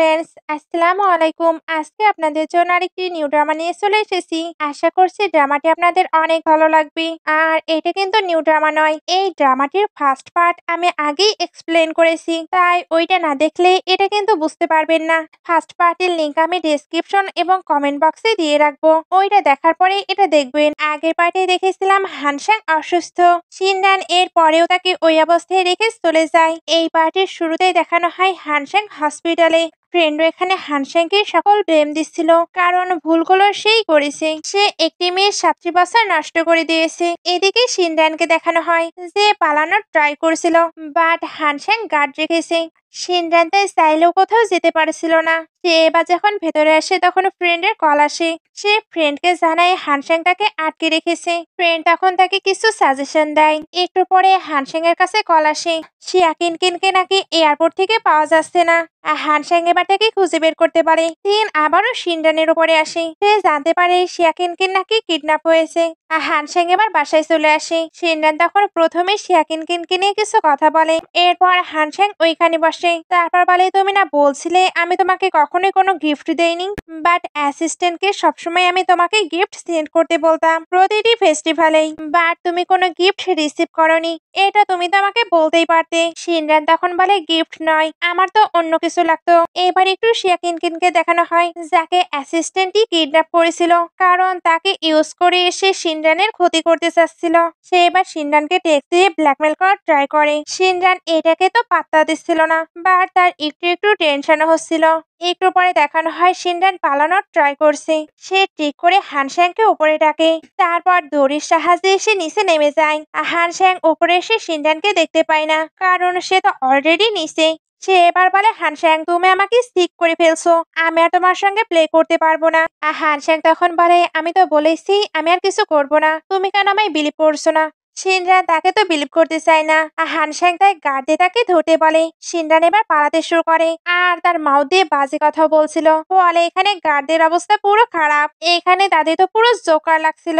Friends, আসসালামু আলাইকুম। আজকে আপনাদের জন্য আরেকটি নিউ ড্রামা নিয়ে চলে এসেছি। আশা করছি ড্রামাটি আপনাদের অনেক ভালো লাগবে। আর এটা কিন্তু নিউ ড্রামা নয়, এই ড্রামাটির ফার্স্ট পার্ট আমি আগেই এক্সপ্লেন করেছি, তাই ওইটা না দেখলে এটা কিন্তু বুঝতে পারবেন না। ফার্স্ট পার্টের লিংক আমি ডেসক্রিপশন এবং কমেন্ট বক্সে দিয়ে রাখবো, ওইটা দেখার পরে এটা দেখবেন। আগের পার্টে দেখেছিলাম হানসাং অসুস্থ, শিনরান এর পরেও তাকে ওই অবস্থায় রেখে চলে যায়। এই পার্টের শুরুতেই দেখানো হয় হানসাং হসপিটালে। ফ্রেন্ডও এখানে হানসাংকে সকল ব্লেম দিচ্ছিল, কারণ ভুলগুলো সেই করেছে। সে একটি মেয়ের 7 বছর নষ্ট করে দিয়েছে। এদিকে শিনরানকে দেখানো হয় যে পালানোর ট্রাই করছিল, বাট হানসাং গার্ড রেখেছে। শিনরান তাই চাইলেও কোথাও যেতে পারছিল না। সে এবার যখন ভেতরে আসে তখন ফ্রেন্ডের কল আসে। সে ফ্রেন্ডকে জানায় হানসাং তাকে আটকে রেখেছে। ফ্রেন্ড তখন তাকে কিছু সাজেশন দেয়। একটু পরে হানসাং এর কাছে কল আসে শিয়াকিনকিনকে নাকি এয়ারপোর্ট থেকে পাওয়া যাচ্ছে না। হানসাং এবার তাকে খুঁজে বের করতে পারে। তিন আবারও শিনরানের উপরে আসে। সে জানতে পারে শিয়াকিনকিন নাকি কিডন্যাপ হয়েছে। হানসাং এবার বাসায় চলে আসে। শিনরান তখন প্রথমে শিয়াকিনকিনকে নিয়ে কিছু কথা বলে। এরপর হানসাং ওইখানে বসে। তারপর বলে, তুমি না বলছিলে আমি তোমাকে কখনোই কোনো গিফট দেইনি, বাট অ্যাসিস্ট্যান্টকে সবসময় আমি তোমাকে গিফট সেন্ড করতে বলতাম প্রতিটি ফেস্টিভ্যালেই, বাট তুমি কোনো গিফট রিসিভ করনি। এটা তুমি তো আমাকে বলতেই পারতে। শিনরান তখন বলে, গিফট নয়, আমার তো অন্য কিছু লাগতো। এবার একটু শিয়াকিনকিনকে দেখানো হয়, যাকে অ্যাসিস্ট্যান্টই কিডন্যাপ করেছিল, কারণ তাকে ইউজ করে এসে শিনরানের ক্ষতি করতে চাচ্ছিল। সে এবার শিনরানকে টেক্সট দিয়ে ব্ল্যাকমেল করার ট্রাই করে। শিনরান এটাকে তো পাত্তা দিচ্ছিল না, বাট তার একটু একটু টেনশনও হচ্ছিল। একটু পরে দেখানো হয় শিনরান পালানোর ট্রাই করছে। সে ঠিক করে হানসাংকে উপরে ডাকে। তারপর দড়ির সাহায্যে এসে নিচে নেমে যায়। হানসাং উপরে এসে শিনরানকে দেখতে পায় না, কারণ সে তো অলরেডি নিচে। সে এবার বলে, হানসাং তুমি আমাকে সিক করে ফেলছো, আমি আর তোমার সঙ্গে প্লে করতে পারবো না। হানসাং তখন বলে, আমি তো বলেছি আমি আর কিছু করবো না, তুমি কেন আমায় বিলিভ করছো না? শিনরান তাকে তো বিলিভ করতে চায় না। হানসাং তাই গার্ডে তাকে ধরতে বলে। শিনরান এবার পালাতে শুরু করে, আর তার মাউথ দিয়ে বাজে কথা বলছিল। বলে এখানে গার্ডদের অবস্থা পুরো খারাপ, এখানে তাদের তো পুরো জোকার লাগছিল।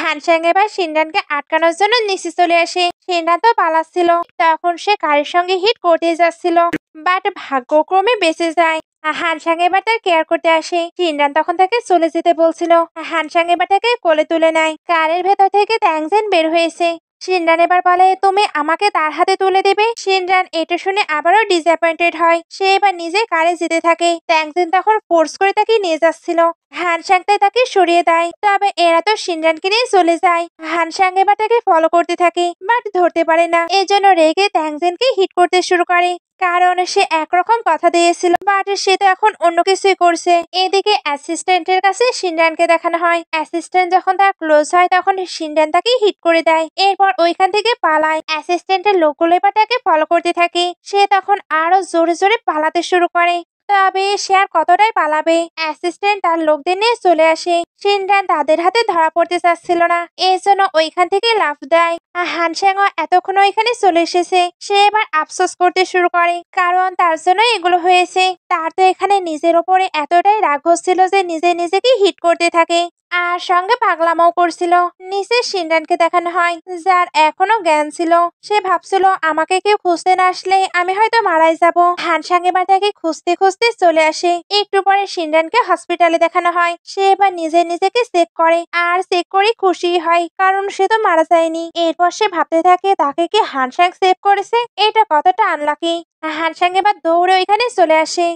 হানসাং এবার শিনরানকে আটকানোর জন্য নিচে চলে আসে। শিনরান তো পালাচ্ছিল, তখন সে কারের সঙ্গে হিট করতে যাচ্ছিল, বাট ভাগ্যক্রমে বেঁচে যায়। হানসাং এবার তার কেয়ার করতে আসে। শিনরান তখন তাকে চলে যেতে বলছিল। হানসাং এবার তাকে কোলে তুলে নেয়। কারের ভেতর থেকে ট্যাংজেন বের হয়েছে। শিনরান এবার বলে, তুমি আমাকে তার হাতে তুলে দেবে। শিনরান এটা শুনে আবারও ডিসঅ্যাপয়েন্টেড হয়। সে এবার নিজে কারে যেতে থাকে। ট্যাংজেন তখন ফোর্স করে তাকে নিয়ে যাচ্ছিল। হানসাং তাকে সরিয়ে দেয়, তবে এরা তো শিনরানকে নিয়ে চলে যায়। হানসাং এবার তাকে ফলো করতে থাকে, বাট ধরতে পারে না। এজন্য রেগে ট্যাংজেনকে হিট করতে শুরু করে, কারণ সে একরকম কথা দিয়েছিল, বাট সে তো এখন অন্য কিছুই করছে। এদিকে অ্যাসিস্ট্যান্টের কাছে শিনরানকে দেখানো হয়। অ্যাসিস্ট্যান্ট যখন তার ক্লোজ হয় তখন শিনরান তাকে হিট করে দেয়। এরপর ওইখান থেকে পালায়। অ্যাসিস্ট্যান্টের লোকগুলো এবার তাকে ফলো করতে থাকে। সে তখন আরো জোরে জোরে পালাতে শুরু করে, তবে সে আর কতটাই পালাবে। অ্যাসিস্ট্যান্ট তার লোকদের নিয়ে চলে আসে। শিনরান তাদের হাতে ধরা পড়তে চাচ্ছিল না, এর জন্য ওইখান থেকে লাফ দেয়। হানসাংও এতক্ষণ ওইখানে চলে এসেছে। সে এবার আফসোস করতে শুরু করে, কারণ তার জন্য এগুলো হয়েছে। তার তো এখানে নিজের ওপরে এতটাই রাগ হচ্ছিল যে নিজে নিজেকে হিট করতে থাকে, আর সঙ্গে পাগলামও করছিল। নিচে শিনরানকে দেখানো হয়, যার এখনো জ্ঞান ছিল। সে ভাবছিল আমাকে কেউ খুঁজতে না আসলে আমি হয়তো মারাই যাব। হানসাং এবার তাকে খুঁজতে খুঁজতে চলে আসে। একটু পরে শিনরানকে হসপিটালে দেখানো হয়। সে এবার নিজে নিজেকে চেক করে, আর চেক করে খুশি হয়, কারণ সে তো মারা যায়নি। এরপর সে ভাবতে থাকে তাকে কি হানসাং সেভ করেছে, এটা কতটা আনলাকি। হানসাং এবার দৌড়ে ওইখানে চলে আসে।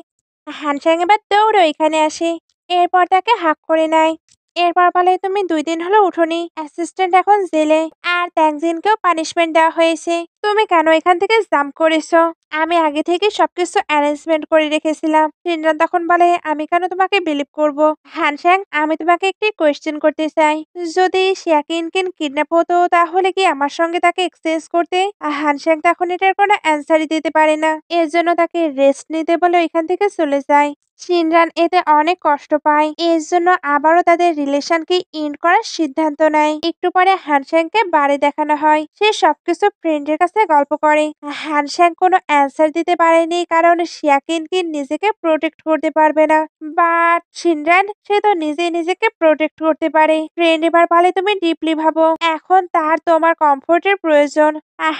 হানসাং এবার দৌড়ে ওইখানে আসে। এরপর তাকে হাক করে নেয়। এরপর বলে, তুমি 2 দিন হলো উঠোনি, অ্যাসিস্ট্যান্ট এখন জেলে, আর ট্যাংজিনকেও পানিশমেন্ট দেওয়া হয়েছে। তুমি কেন এখান থেকে জাম্প করেছো? আমি আগে থেকে সবকিছু অ্যারেঞ্জমেন্ট করে রেখেছিলাম। শিনরান তখন বলে, আমি কেন তোমাকে বিলিভ করব? হানসাং, আমি তোমাকে একটি কোয়েশ্চেন করতে চাই, যদি শিয়াকিনকিন কিডন্যাপ হতো তাহলে কি আমার সঙ্গে তাকে এক্সচেঞ্জ করতে? হানসাং তখন এটার কোনো অ্যান্সারই দিতে পারে না। এর জন্য তাকে রেস্ট নিতে বলে ওইখান থেকে চলে যায়। শিনরান এতে অনেক কষ্ট পায়। এর জন্য আবারও তাদের রিলেশনকে এন্ড করার সিদ্ধান্ত নেয়। একটু পরে হানসাংকে বাড়ি দেখানো হয়। সে সবকিছু ফ্রেন্ডের কাছে গল্প করে। হানসাং কোনো অ্যান্সার দিতে পারেনি, কারণ শিয়াকিনকে নিজেকে প্রোটেক্ট করতে পারবে না। বাট শিনরান, সে তো নিজেই নিজেকে প্রোটেক্ট করতে পারে। ফ্রেন্ড এবার বলে, তুমি ডিপলি ভাবো, এখন তার তোমার কমফোর্টের প্রয়োজন।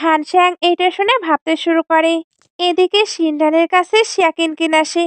হানসাং এটা শুনে ভাবতে শুরু করে। এদিকে শিনরানের কাছে শিয়াকিনকিন আসে।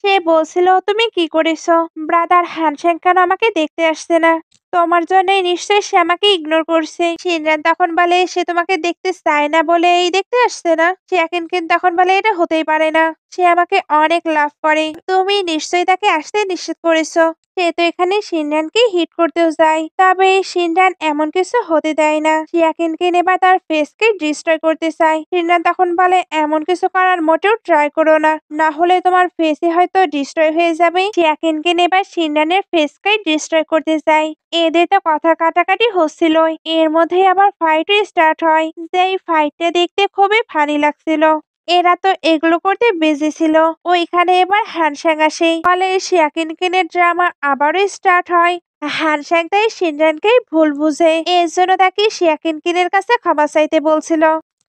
সে বলছিল তুমি কি করেছো? ব্রাদার হ্যানসেন কেন আমাকে দেখতে আসছে না? তোমার জন্যই নিশ্চয়ই সে আমাকে ইগনোর করছে। সিনরান তখন বলে সে তোমাকে দেখতে চায় না বলেই দেখতে আসছে না। চিয়াকিন কিন্তু তখন বলে এটা হতেই পারে না। সে আমাকে অনেক লাভ করে। তুমি নিশ্চয়ই তাকে আসতে নিষেধ করেছো। সে তো এখানে সিনরানকে হিট করতেও যায়। তবে সিনরান এমন কিছু হতে দেয় না। চিয়াকিনকে নেবা তার ফেসকে ডিস্ট্রয় করতে চায়। সিনরান তখন বলে এমন কিছু করার মোটেও ট্রাই করো না। না হলে তোমার ফেসই হয়তো ডিস্ট্রয় হয়ে যাবে। চিয়াকিনকে নেবা সিনরানের ফেসকে ডিস্ট্রয় করতে চায়। এদের তো কথা কাটাকাটি হচ্ছিল। এর মধ্যেই আবার ফাইটও স্টার্ট হয়। যেই ফাইটটা দেখতে খুবই ফানি লাগছিল। এরা তো এগুলো করতে বিজি ছিল। ওইখানে এবার হ্যানসাং আসে। ফলে শিয়াকিনকিনের ড্রামা আবারও স্টার্ট হয়। হ্যানসাং তাই সিনরানকেই ভুল বুঝে। এর জন্য তাকে শিয়াকিনকিনের কাছে ক্ষমা চাইতে বলছিল।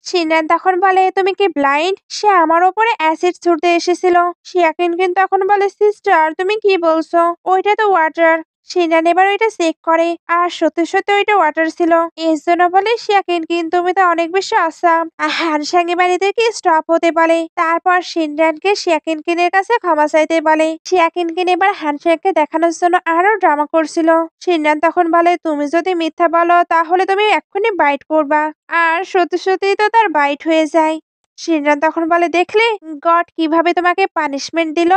সিনরান তখন বলে তুমি কি ব্লাইন্ড? সে আমার ওপরে অ্যাসিড ছুড়তে এসেছিল। শিয়াকিনকিন তখন বলে সিস্টার তুমি কি বলছো? ওইটা তো ওয়াটার। সিনরান এবার ওইটা চেক করে আর সত্যি সত্যি ওইটা ওয়াটার ছিল। এর জন্য বলে শিয়াকিনকিন তুমি তো অনেক বেশি আসাম। হ্যানসাং এবার এদেরকে স্টপ হতে বলে। তারপর সিনরানকে শিয়াকিনকিনের কাছে ক্ষমা চাইতে বলে। শিয়াকিনকিন এবার হ্যানসাংকে দেখানোর জন্য আরো ড্রামা করছিল। সিনরান তখন বলে তুমি যদি মিথ্যা বলো তাহলে তুমি এক্ষুনি বাইট করবা। আর সত্যি সত্যিই তো তার বাইট হয়ে যায়। সিনরান তখন বলে দেখলে গড কিভাবে তোমাকে পানিশমেন্ট দিল।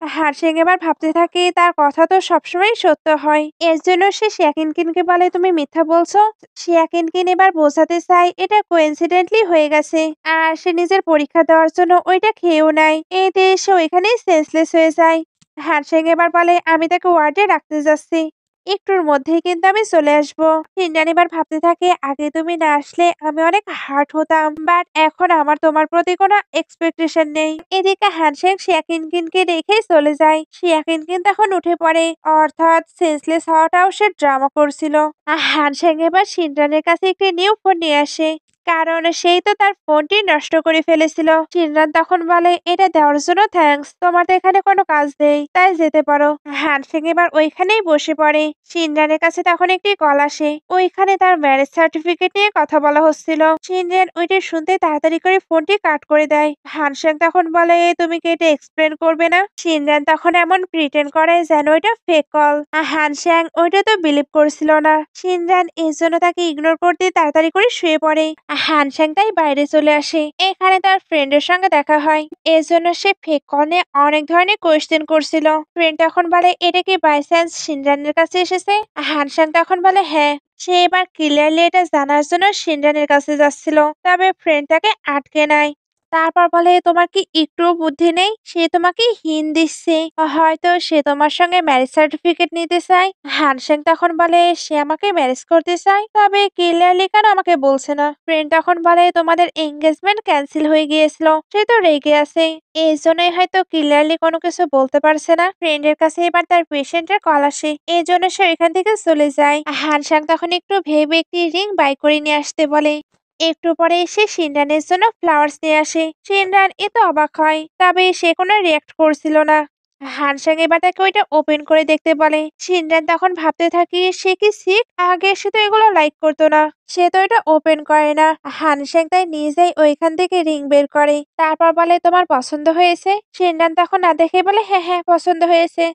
হারসিং এবার ভাবতে থাকে তার কথা তো সবসময় সত্য হয়। এর জন্য সে শিয়াকিনকিনকে বলে তুমি মিথ্যা বলছো। শিয়াকিনকিন এবার বোঝাতে চায় এটা কোইন্সিডেন্টলি হয়ে গেছে। আর সে নিজের পরীক্ষা দেওয়ার জন্য ওইটা খেয়েও নেয়। এতে সে ওইখানেই সেন্সলেস হয়ে যায়। হারসিং এবার বলে আমি তাকে ওয়ার্ডে রাখতে যাচ্ছি। একটুর মধ্যেই কিন্তু আমি চলে আসবো। সিনজান এবার ভাবতে থাকে আগে তুমি না আসলে আমি অনেক হার্ট হতাম, বাট এখন আমার তোমার প্রতি কোনো এক্সপেকটেশন নেই। এদিকে হ্যানশেক শিয়াকিনকিনকে রেখেই চলে যায়। শিয়াকিনকিন তখন উঠে পড়ে, অর্থাৎ সেন্সলেস হওয়াটাও সে ড্রামা করছিল। আর হ্যানশেক এবার সিনজানের কাছে একটি নিউ ফোন নিয়ে আসে, কারণ সেই তো তার ফোনটি নষ্ট করে ফেলেছিল। সিনরান তখন বলে এটা দেওয়ার জন্য থ্যাঙ্কস, তোমার তো এখানে কোনো কাজ নেই, তাই যেতে পারো। হ্যানসিং এবার ওইখানেই বসে পড়ে। সিনরানের কাছে তখন একটি কল আসে। ওইখানে তার ম্যারেজ সার্টিফিকেট নিয়ে কথা বলা হচ্ছিল। সিনরান ওইটা শুনতে তাড়াতাড়ি করে ফোনটি কাট করে দেয়। হানসাং তখন বলে তুমি কি এটা এক্সপ্লেন করবে না? সিনরান তখন এমন প্রিটেন্ড করে যেন ওইটা ফেক কল। হানসাং ওইটা তো বিলিভ করছিল না। সিনরান এর জন্য তাকে ইগনোর করতে তাড়াতাড়ি করে শুয়ে পড়ে। হানসাং তাই বাইরে চলে আসে। এখানে তার ফ্রেন্ডের সঙ্গে দেখা হয়। এর জন্য সে ফেক কল নিয়ে অনেক ধরনের কোয়েশ্চেন করছিল। ফ্রেন্ড তখন বলে এটা কি বাই চান্স সিনরানের কাছে এসেছে? হানসাং তখন বলে হ্যাঁ। সে এবার ক্লিয়ারলি এটা জানার জন্য সিনরানের কাছে যাচ্ছিল, তবে ফ্রেন্ড তাকে আটকে নেয়। তারপর বলে তোমার কি একটুও বুদ্ধি নেই? সে তোমাকে হিন দিচ্ছে, হয়তো সে তোমার সঙ্গে ম্যারেজ সার্টিফিকেট নিতে চায়। হানসেং তখন বলে সে আমাকে ম্যারেজ করতে চায়, তবে ক্লিয়ারলি কেন আমাকে বলছে না? ফ্রেন্ড তখন বলে তোমাদের এঙ্গেজমেন্ট ক্যান্সেল হয়ে গিয়েছিল, সে তো রেগে আছে, এই জন্যই হয়তো ক্লিয়ারলি কোনো কিছু বলতে পারছে না। ফ্রেন্ডের কাছে এবার তার পেশেন্টের কল আসে, এই জন্য সে ওইখান থেকে চলে যায়। হানসাং তখন একটু ভেবে একটি রিং বাই করে নিয়ে আসতে বলে। একটু পরে এসে সিনরানের জন্য ফ্লাওয়ার্স নিয়ে আসে। সিনরান এত অবাক হয়, তবে সে কোনো রিয়াক্ট করছিল না। হানসাং এবার তাকে ওইটা ওপেন করে দেখতে বলে। সিনরান তখন ভাবতে থাকি সে কি সিক, আগে সে তো এগুলো লাইক করতো না, সে তো এটা ওপেন করে না। হানসাং তাই নিজেই ওইখান থেকে রিং বের করে, তারপর বলে তোমার পছন্দ হয়েছে? সিনরান তখন না দেখে বলে হ্যাঁ হ্যাঁ পছন্দ হয়েছে।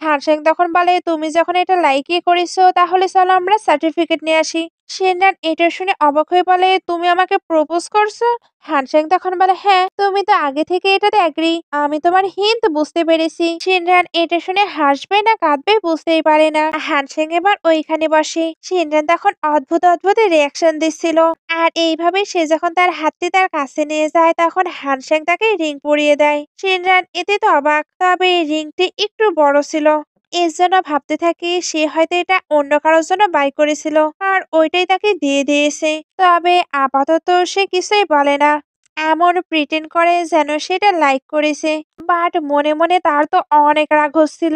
হানসাং তখন বলে তুমি যখন এটা লাইকই করেছো তাহলে চলো আমরা সার্টিফিকেট নিয়ে আসি। সিনরান এটা শুনে অবাক হয়ে বলে তুমি আমাকে প্রপোজ করছো? হানসাং তখন বলে হ্যাঁ, তুমি তো আগে থেকে এটাতে এগ্রি, আমি তোমার হিন্ট বুঝতে পেরেছি। সিনরান এটা শুনে হাসবে না কাঁদবে বুঝতেই পারে না। হানসাং এবার ওইখানে বসে। সিনরান তখন অদ্ভুত অদ্ভুত রিয়াকশন দিচ্ছিল। আর এইভাবে সে যখন তার হাতটি তার কাছে নিয়ে যায় তখন হানসাং তাকে রিং পরিয়ে দেয়। সিনরান এতে তো অবাক, তবে রিংটি একটু বড় ছিল। এর জন্য ভাবতে থাকি সে হয়তো এটা অন্য কারোর জন্য বাই করেছিল আর ওইটাই তাকে দিয়ে দিয়েছে। তবে আপাতত সে কিছুই বলে না, এমন প্রিটেন্ড করে যেন সেটা লাইক করেছে। বাট মনে মনে তার তো অনেক রাগ হচ্ছিল।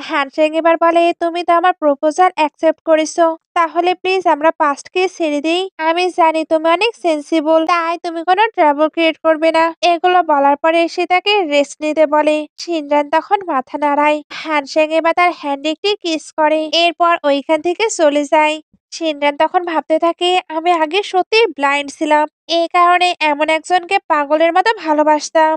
হ্যানসেং এবার বলে তুমি তো আমার প্রপোজাল অ্যাকসেপ্ট করেছো, তাহলে প্লিজ আমরা পাস্টকে ছেড়ে দিই। আমি জানি তুমি অনেক সেন্সিবল, তাই তুমি কোনো ট্রাবল ক্রিয়েট করবে না। এগুলো বলার পরে সে তাকে রেস্ট নিতে বলে। সিনরান তখন মাথা নাড়ায়। হ্যানসেং এবার তার হ্যান্ড একটি কিস করে, এরপর ওইখান থেকে চলে যায়। সিনরান তখন ভাবতে থাকে আমি আগে সত্যি ব্লাইন্ড ছিলাম, এই কারণে এমন একজনকে পাগলের মতো ভালোবাসতাম।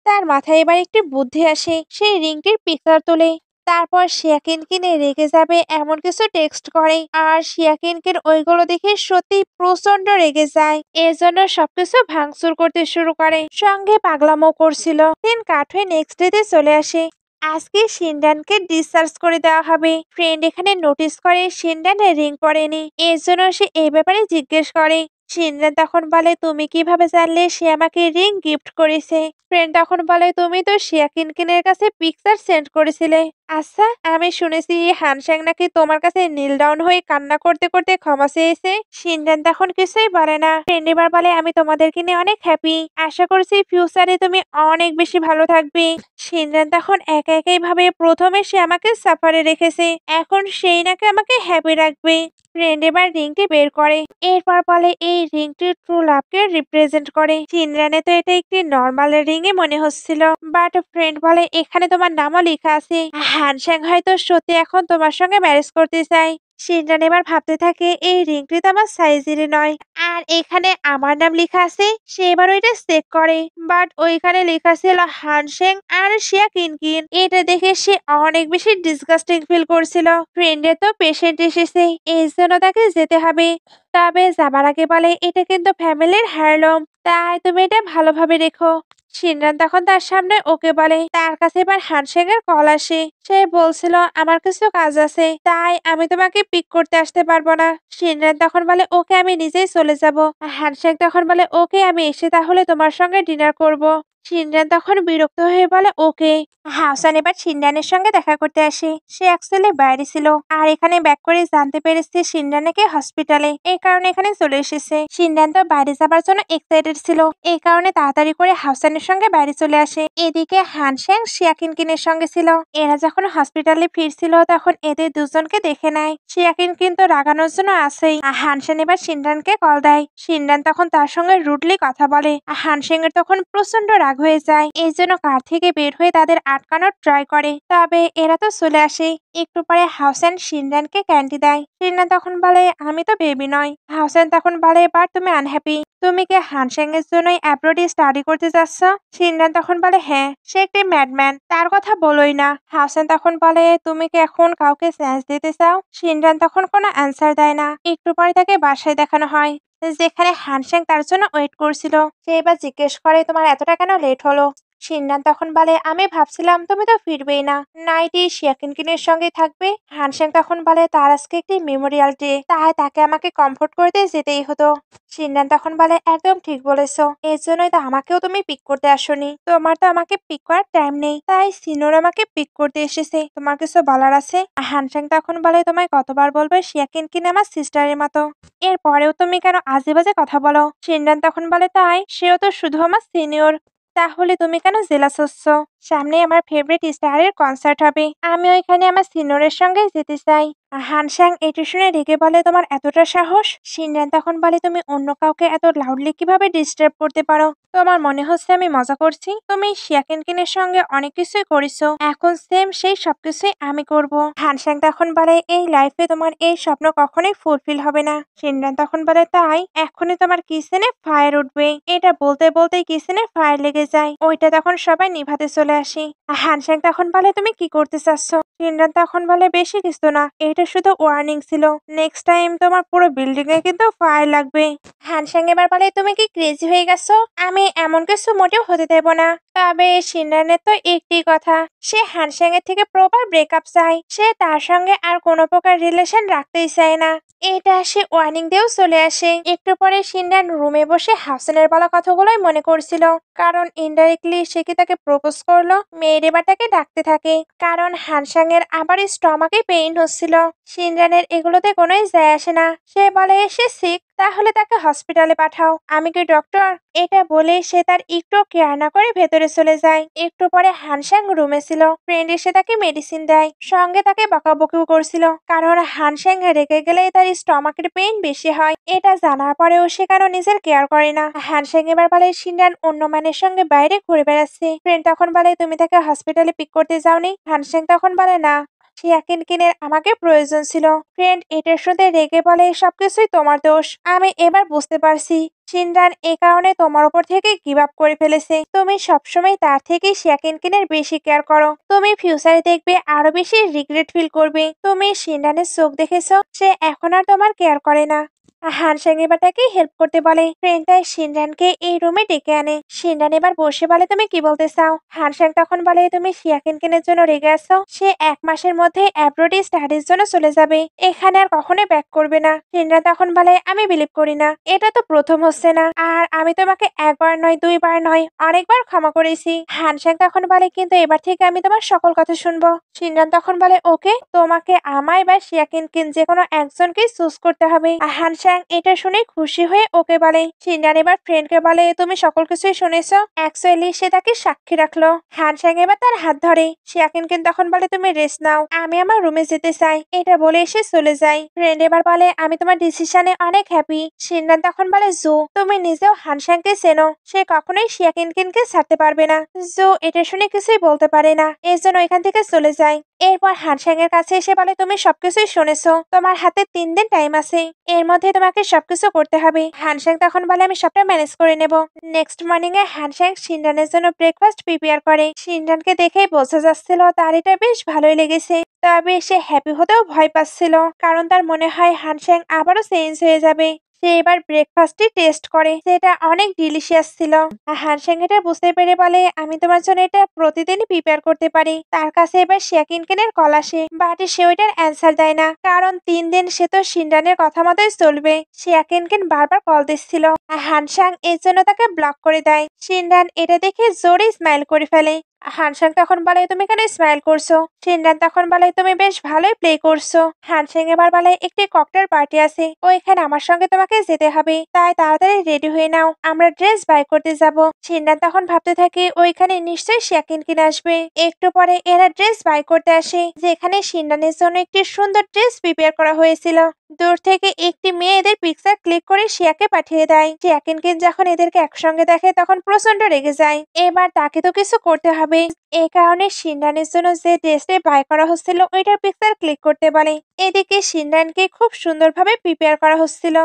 তার মাথায় এবার একটি বুদ্ধি আসে, সেই রিংটির পিকচার তোলে। তারপর শিয়াকিনকে রেগে যাবে এমন কিছু টেক্সট করে, আর শিয়াকিনকে ওইগুলো দেখে সত্যি প্রচন্ড রেগে যায়। এজন্য সবকিছু ভাঙচুর করতে শুরু করে, সঙ্গে পাগলামো করছিল। দিন কাট হয়ে নেক্সট ডেতে চলে আসে। আজকে শিনডানকে ডিসচার্জ করে দেওয়া হবে। ফ্রেন্ড এখানে নোটিস করে শিনডানের রিং পরেনি, এর জন্য সে এই ব্যাপারে জিজ্ঞেস করে। শিনডান তখন বলে, তুমি কিভাবে জানলে সে আমাকে রিং গিফট করেছে? ফ্রেন্ড তখন বলে, তুমি তো শিয়াকিনকিনের কাছে পিকচার সেন্ড করেছিলে। আচ্ছা, আমি শুনেছি হানশ্যাং নাকি তোমার কাছে নীল ডাউন হয়ে কান্না করতে করতে ক্ষমা চেয়েছে। শিনডান তখন কিছুই বলে না। ফ্রেন্ড এবার বলে, আমি তোমাদেরকে নিয়ে অনেক হ্যাপি, আশা করছি ফিউচারে তুমি অনেক বেশি ভালো থাকবে। শিনডান তখন একা একাই ভাবে, প্রথমে সে আমাকে সাফারে রেখেছে, এখন সেই নাকি আমাকে হ্যাপি রাখবে। ফ্রেন্ড এবার রিংটি বের করে, এরপর বলে এই রিংটি ট্রু লাভকে রিপ্রেজেন্ট করে। চিনরানে তো এটা একটি নর্মাল রিং এ মনে হচ্ছিল, বাট ফ্রেন্ড বলে এখানে তোমার নামও লেখা আছে। হানশ্যাং হয়তো সত্যি এখন তোমার সঙ্গে ম্যারেজ করতে চাই। শিনরান এবার ভাবতে থাকে, এই রিংটি তো আমার সাইজেরই নয়, আর এখানে আমার নাম লেখা আছে। সে এবার ওইটা চেক করে, বাট ওইখানে লেখা ছিল হানশেং আর শিয়া কিনকিন। এটা দেখে সে অনেক বেশি ডিসগাস্টিং ফিল করছিল। ফ্রেন্ডের তো পেশেন্ট এসেছে, এই জন্য তাকে যেতে হবে। তবে যাবার আগে বলে, এটা কিন্তু ফ্যামিলির হারলম, তাই তুমি এটা ভালোভাবে রেখো। শিনরান তখন তার সামনে ওকে বলে। তার কাছে এবার হানশেং এর কল আসে। সে বলছিল, আমার কিছু কাজ আছে, তাই আমি তোমাকে পিক করতে আসতে পারবো না। শিনরান তখন বলে, ওকে আমি নিজেই চলে যাব। হানশেং তখন বলে, ওকে আমি এসে তাহলে তোমার সঙ্গে ডিনার করব। শিনরান তখন বিরক্ত হয়ে বলে, ওকে। হাসান এবার শিনরানের সঙ্গে দেখা করতে আসে। সে অ্যাকচুয়ালি বাইরে ছিল, আর এখানে ব্যাক করে জানতে পেরেছে শিনরান নাকি হসপিটালে, এই কারণে এখানে চলে এসেছে। শিনরান তো বাইরে যাবার জন্য এক্সাইটেড ছিল, এই কারণে তাড়াতাড়ি করে হাসানের সঙ্গে বাইরে চলে আসে। এদিকে হানশ্যাং শিয়াকিনকিনের সঙ্গে ছিল। এরা যখন হসপিটালে ফিরছিল তখন এদের দুজনকে দেখে নেয়। শিয়াকিন কিন্তু রাগানোর জন্য আসেই। হানশ্যাং এবার শিনরানকে কল দেয়। শিনরান তখন তার সঙ্গে রুডলি কথা বলে। হানশ্যাং এর তখন প্রচন্ড রাগ হয়ে যায়, এই জন্য কার থেকে বের হয়ে তাদের আটকানোর ট্রাই করে। তবে এরা তো চলে আসে। একটু পরে হাউসেন শিনরানকে ক্যান্ডি দেয়। শিনরান তখন বলে, আমি তো বেবি নয়। হাউসেন তখন বলে, বাট তুমি আনহ্যাপি, তুমি কি হানশ্যাং এর জন্যই অ্যাব্রোডে স্টাডি করতে যাচ্ছ? শিনরান তখন বলে, হ্যাঁ, সে একটি ম্যাডম্যান, তার কথা বলোই না। হাউসেন তখন বলে, তুমি কি এখন কাউকে চান্স দিতে চাও? শিনরান তখন কোনো অ্যান্সার দেয় না। একটু পরে তাকে বাসায় দেখানো হয়, যেখানে হানশ্যাং তার জন্য ওয়েট করছিল। সে এবার জিজ্ঞেস করে, তোমার এতটা কেন লেট হলো? শিনরান তখন বলে, আমি ভাবছিলাম তুমি তো ফিরবেই না, নাইটি শিয়াকিনকিনের সঙ্গে থাকবে। হানশ্যাং তখন বলে, তার আজকে একটি মেমোরিয়াল ডে, তাই তাকে আমাকে কমফোর্ট করতে যেতেই হতো। শিনরান তখন বলে, একদম ঠিক বলেছো, এর জন্যই তো আমাকেও তুমি পিক করতে আসোনি। তোমার তো আমাকে পিক করার টাইম নেই, তাই সিনোর আমাকে পিক করতে এসেছে। তোমার কিছু বলার আছে? হানশ্যাং তখন বলে, তোমায় কতবার বলবে শিয়াকিনকিন আমার সিস্টারের মতো, এরপরেও তুমি কেন আজে বাজে কথা বলো? শিনরান তখন বলে, তাই সেও তো শুধু আমার সিনিয়র, তাহলে তুমি কেন জেলাস হচ্ছ? সামনে আমার ফেভারিট স্টারের কনসার্ট হবে, আমি ওইখানে আমার সিনিয়রের সঙ্গে যেতে চাই। হানশ্যাং এটি শুনে রেগে বলে, তোমার এতটা সাহস? শিনরান তখন বলে, তুমি অন্য কাউকে এত লাউডলি কিভাবে ডিস্টার্ব করতে পারো? তোমার মনে হচ্ছে আমি মজা করছি? তুমি শিয়াকিনকিনের সঙ্গে অনেক কিছুই করেছো, এখন সেম সেই সবকিছুই আমি করব। হানশ্যাং তখন বলে, এই লাইফে তোমার এই স্বপ্ন কখনোই ফুলফিল হবে না। শিনরান তখন বলে, তাই এখনই তোমার কিচেনে ফায়ার উঠবে। এটা বলতে বলতেই কিচেনে ফায়ার লেগে যায়, ওইটা তখন সবাই নিভাতে চলে আসে। হানশ্যাং তখন বলে, তুমি কি করতে চাচ্ছ? শিনরান তখন বলে, বেশি কিছু না, এটা শুধু ওয়ার্নিং ছিল, নেক্সট টাইম তোমার পুরো বিল্ডিং এ কিন্তু ফায়ার লাগবে। হানশ্যাং এবার বলে, তুমি কি ক্রেজি হয়ে গেছো? আমি এমন কিছু মোটেও হতে দেব না। তবে শিনরানের তো একটি কথা, সে হানশ্যাং এর থেকে প্রপার ব্রেকআপ চায়, সে তার সঙ্গে আর কোনো প্রকার রিলেশন রাখতেই চায় না। এটা সে ওয়ার্নিং দিয়েও চলে আসে। একটু পরে শিনরান রুমে বসে হাসানের বলা কথাগুলোই মনে করছিল, কারণ ইনডাইরেক্টলি সে কি তাকে প্রপোজ করলো। মেয়ের এবার তাকে ডাকতে থাকে, কারণ হানশ্যাং এর আবার স্টমাকে পেইন হচ্ছিল। শিনরানের এগুলোতে কোনোই যায় আসে না। সে বলে, সে সিক, তাহলে তাকে হসপিটালে পাঠাও, আমি কি ডক্টর? এটা বলে সে তার একটু কেয়ার না করে ভেতরে চলে যায়। একটু পরে হানশ্যাং রুমে ছিল, ফ্রেন্ড এসে তাকে মেডিসিন দেয়, সঙ্গে তাকে বকাবকিও করছিল, কারণ হানশ্যাং রেগে গেলে তার স্টমাকের পেইন বেশি হয়। এটা জানার পরেও সে কেন নিজের কেয়ার করে না। হানশ্যাং এবার বলে, শিনরান অন্য ম্যানের সঙ্গে বাইরে ঘুরে বেড়াচ্ছে। ফ্রেন্ড তখন বলে, তুমি তাকে হসপিটালে পিক করতে যাওনি? হানশ্যাং তখন বলে, না। শিয়াকিনকিনের আমাকে প্রয়োজন ছিল। ফ্রেন্ড এটার শুনতে রেগে বলে, সবকিছুই তোমার দোষ। আমি এবার বুঝতে পারছি শিনরান এ কারণে তোমার উপর থেকে গিভ আপ করে ফেলেছে। তুমি সবসময় তার থেকে শিয়াকিনকিনের বেশি কেয়ার করো। তুমি ফিউচারে দেখবে আরো বেশি রিগ্রেট ফিল করবে। তুমি শিনরানের চোখ দেখেছো, সে এখন আর তোমার কেয়ার করে না। হানসাং এবার তাকে হেল্প করতে বলে। ফ্রেন্ডটাই শিনরানকে এই রুমে ডেকে আনে। শিনরান এবার বসে বলে, তুমি কি বলতে চাও? হানসাং তখন বলে, তুমি শিয়াকিনকিনের জন্য রেগে আছো। সে 1 মাসের মধ্যে অ্যাব্রোডে স্টাডির জন্য চলে যাবে, এখানে আর কখনোই ব্যাক করবে না। শিনরান তখন বলে, আমি বিলিভ করি না, এটা তো প্রথম হচ্ছে না, আর আমি তোমাকে 1বার নয় 2বার নয় অনেকবার ক্ষমা করেছি। হানসাং তখন বলে, কিন্তু এবার থেকে আমি তোমার সকল কথা শুনবো। শিনরান তখন বলে, ওকে, তোমাকে আমায় বা শিয়াকিনকিন যে কোনো একজনকেই চুজ করতে হবে। হানসাং এটা শুনে খুশি হয়ে ওকে বলে। শিনরান এবার ফ্রেন্ডকে বলে, তুমি সকল কিছুই শুনেছো। অ্যাকচুয়ালি সে তাকে সাক্ষী রাখলো। হানসাং এবার তার হাত ধরে। শিয়াকিনকিন তখন বলে, তুমি রেস্ট নাও, আমি আমার রুমে যেতে চাই। এটা বলে এসে চলে যায়। ফ্রেন্ড এবার বলে, আমি তোমার ডিসিশনে অনেক হ্যাপি। শিনরান তখন বলে, জো, তুমি নিজেও হানসাংকে চেনো, সে কখনোই শিয়াকিনকিনকে ছাড়তে পারবে না। জো এটা শুনে কিছুই বলতে পারে না, এর জন্য এখান থেকে চলে যায়। এরপর হানসাং এর কাছে এসে বলে, তুমি সবকিছুই শুনেছো, তোমার হাতে 3 দিন টাইম আছে, এর মধ্যে তোমাকে সবকিছু করতে হবে। হানসাং তখন বলে, আমি সবটা ম্যানেজ করে নেব। নেক্সট মর্নিং এ হানসাং শিনরানের জন্য ব্রেকফাস্ট প্রিপেয়ার করে। শিনরানকে দেখেই বোঝা যাচ্ছিল তার এটা বেশ ভালোই লেগেছে, তবে সে হ্যাপি হতেও ভয় পাচ্ছিল, কারণ তার মনে হয় হানসাং আবারও চেঞ্জ হয়ে যাবে। সে এবার ব্রেকফাস্টটি টেস্ট করে, সেটা অনেক ডিলিশিয়াস ছিল। হানসাং এটা বুঝতে পেরে বলে, আমি তোমার জন্য এটা প্রতিদিনই প্রিপেয়ার করতে পারি। তার কাছে এবার শিয়াকিনকিনের কল আসে, বাট সে ওইটার অ্যান্সার দেয় না, কারণ 3 দিন সে তো শিনরানের কথা মতোই চলবে। শিয়াকিনকিন বারবার কল দিচ্ছিল। হানসাং এর জন্য তাকে ব্লক করে দেয়। শিনরান এটা দেখে জোরে স্মাইল করে ফেলে। হানসাং তখন বলে, তুমি কেন স্মাইল করছো? শিনরান তখন বলে, তুমি বেশ ভালোই প্লে করছো। হানসাং এবার বলে, একটি ককটেল পার্টি আছে, ওইখানে আমার সঙ্গে তোমাকে যেতে হবে, তাই তাড়াতাড়ি রেডি হয়ে নাও, আমরা ড্রেস বাই করতে যাব। শিনরান তখন ভাবতে থাকে, ওইখানে নিশ্চয়ই শিয়াকিনকিন আসবে। একটু পরে এরা ড্রেস বাই করতে আসে, যেখানে শিনরানের জন্য একটি সুন্দর ড্রেস প্রিপেয়ার করা হয়েছিল। দূর থেকে একটি মেয়ে এদের পিকচার ক্লিক করে শিয়াকে পাঠিয়ে দেয়। শিয়াকিনকিন যখন এদেরকে একসঙ্গে দেখে তখন প্রচন্ড রেগে যায়। এবার তাকে তো কিছু করতে হবে, এই কারণে শিনরানের জন্য যে ড্রেসটি বাই করা হচ্ছিল ওইটার পিকচার ক্লিক করতে বলে। এদিকে শিনরানকে খুব সুন্দরভাবে প্রিপেয়ার করা হচ্ছিল।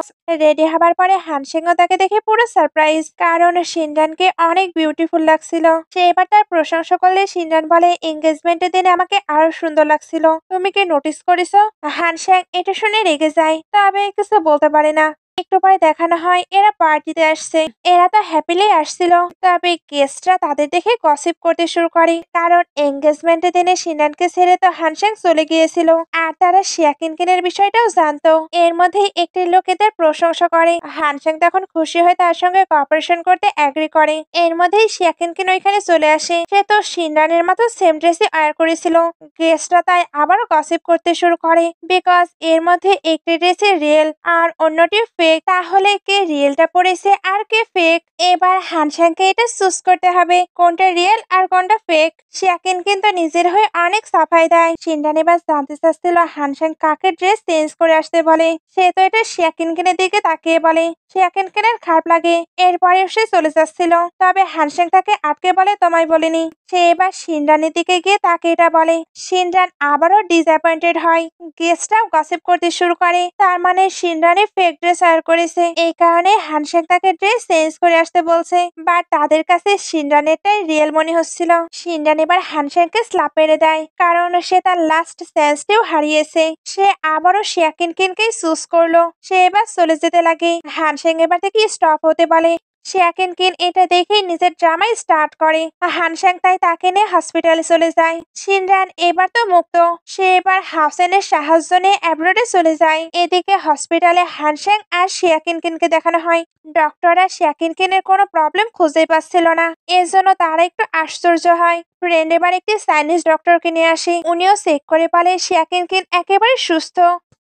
রেডি হবার পরে হানসিংও তাকে দেখে পুরো সারপ্রাইজ, কারণ শিনরানকে অনেক বিউটিফুল লাগছিল। সে এবার তার প্রশংসা করলে শিনরান বলে, এঙ্গেজমেন্টের দিনে আমাকে আরো সুন্দর লাগছিল, তুমি কি নোটিস করেছো? হানসাং এটা শুনে রেগে যায়, তবে কিছু বলতে পারে না। একটু পরে দেখানো হয় এরা পার্টিতে আসছে। এরা তো হ্যাপিলি আসছিল, তবে গেস্টরা তাদের দেখে গসিপ করতে শুরু করে, কারণ এঙ্গেজমেন্টের দিনে শিনরানকে ছেড়ে তো হানসাং চলে গিয়েছিল, আর তারা শিয়াকিনকিনের বিষয়টাও জানতো। এর মধ্যেই একটি লোক এদের প্রশংসা করে। হানসাং তখন খুশি হয়ে তার সঙ্গে কপারেশন করতে এগ্রি করে। এর মধ্যেই শিয়াকিনকিন ওইখানে চলে আসে। সে তো শিনরানের মতো সেম ড্রেসই ওয়্যার করেছিল। গেস্টরা তাই আবারও গসিপ করতে শুরু করে, বিকজ এর মধ্যে একটি ড্রেসে রিয়েল আর অন্যটি ফেক, তাহলে কে রিয়েলটা পরেছে আর কে ফেক? এবার হানসাংকে এটা চুজ করতে হবে কোনটা রিয়েল আর কোনটা ফেক। শিয়াকিন কিন্তু নিজের হয়ে অনেক সাফাই দেয়। শিনরান এবার জানতে চাচ্ছিল হানসাং কাকে ড্রেস চেঞ্জ করে আসতে বলে। সে তো এটা শিয়াকিনকিনের দিকে তাকিয়ে বলে। শিয়াকিনকিনের খারাপ লাগে, এরপরে সে চলে যাচ্ছিল, তবে হানসাং তাকে আটকে বলে, তোমায় বলিনি। সে এবার শিনরানের দিকে গিয়ে তাকে এটা বলে। শিনরান আবারও ডিসঅ্যাপয়েন্টেড হয়। গেস্টরাও গসিপ করতে শুরু করে, তার মানে শিনরানে ফেক ড্রেস ওয়্যার করেছে, এই কারণে হানসাং তাকে ড্রেস চেঞ্জ করে আসতে বলছে, বাট তাদের কাছে শিনরানেরটাই রিয়েল মনে হচ্ছিল। শিনরান এবার হানসাংকে স্ল্যাপ মেরে দেয়, কারণ সে তার লাস্ট চান্সটিও হারিয়েছে। সে আবারও শিয়াকিনকিনকেই চুজ করলো। সে এবার চলে যেতে লাগে। হানসাং এবার থেকে স্টপ হতে বলে। শিয়াকিনকিন এটা দেখেই নিজের ড্রামা স্টার্ট করে। হানসাং তাই তাকে নিয়ে হসপিটালে চলে যায়। শিনরান এবার তো মুক্ত, সে এবার হাউসেনের সাহায্য নিয়ে অ্যাব্রোডে চলে যায়। এদিকে হসপিটালে হানসাং আর শিয়াকিনকিনকে দেখানো হয়। ডক্টররা শিয়াকিনকিনের কোনো প্রবলেম খুঁজেই পাচ্ছিল না, এর জন্য তারা একটু আশ্চর্য হয়। ফ্রেন্ড এবার একটি চাইনিজ ডক্টরকে নিয়ে আসে। উনিও চেক করে বলে শিয়াকিনকিন একেবারে সুস্থ,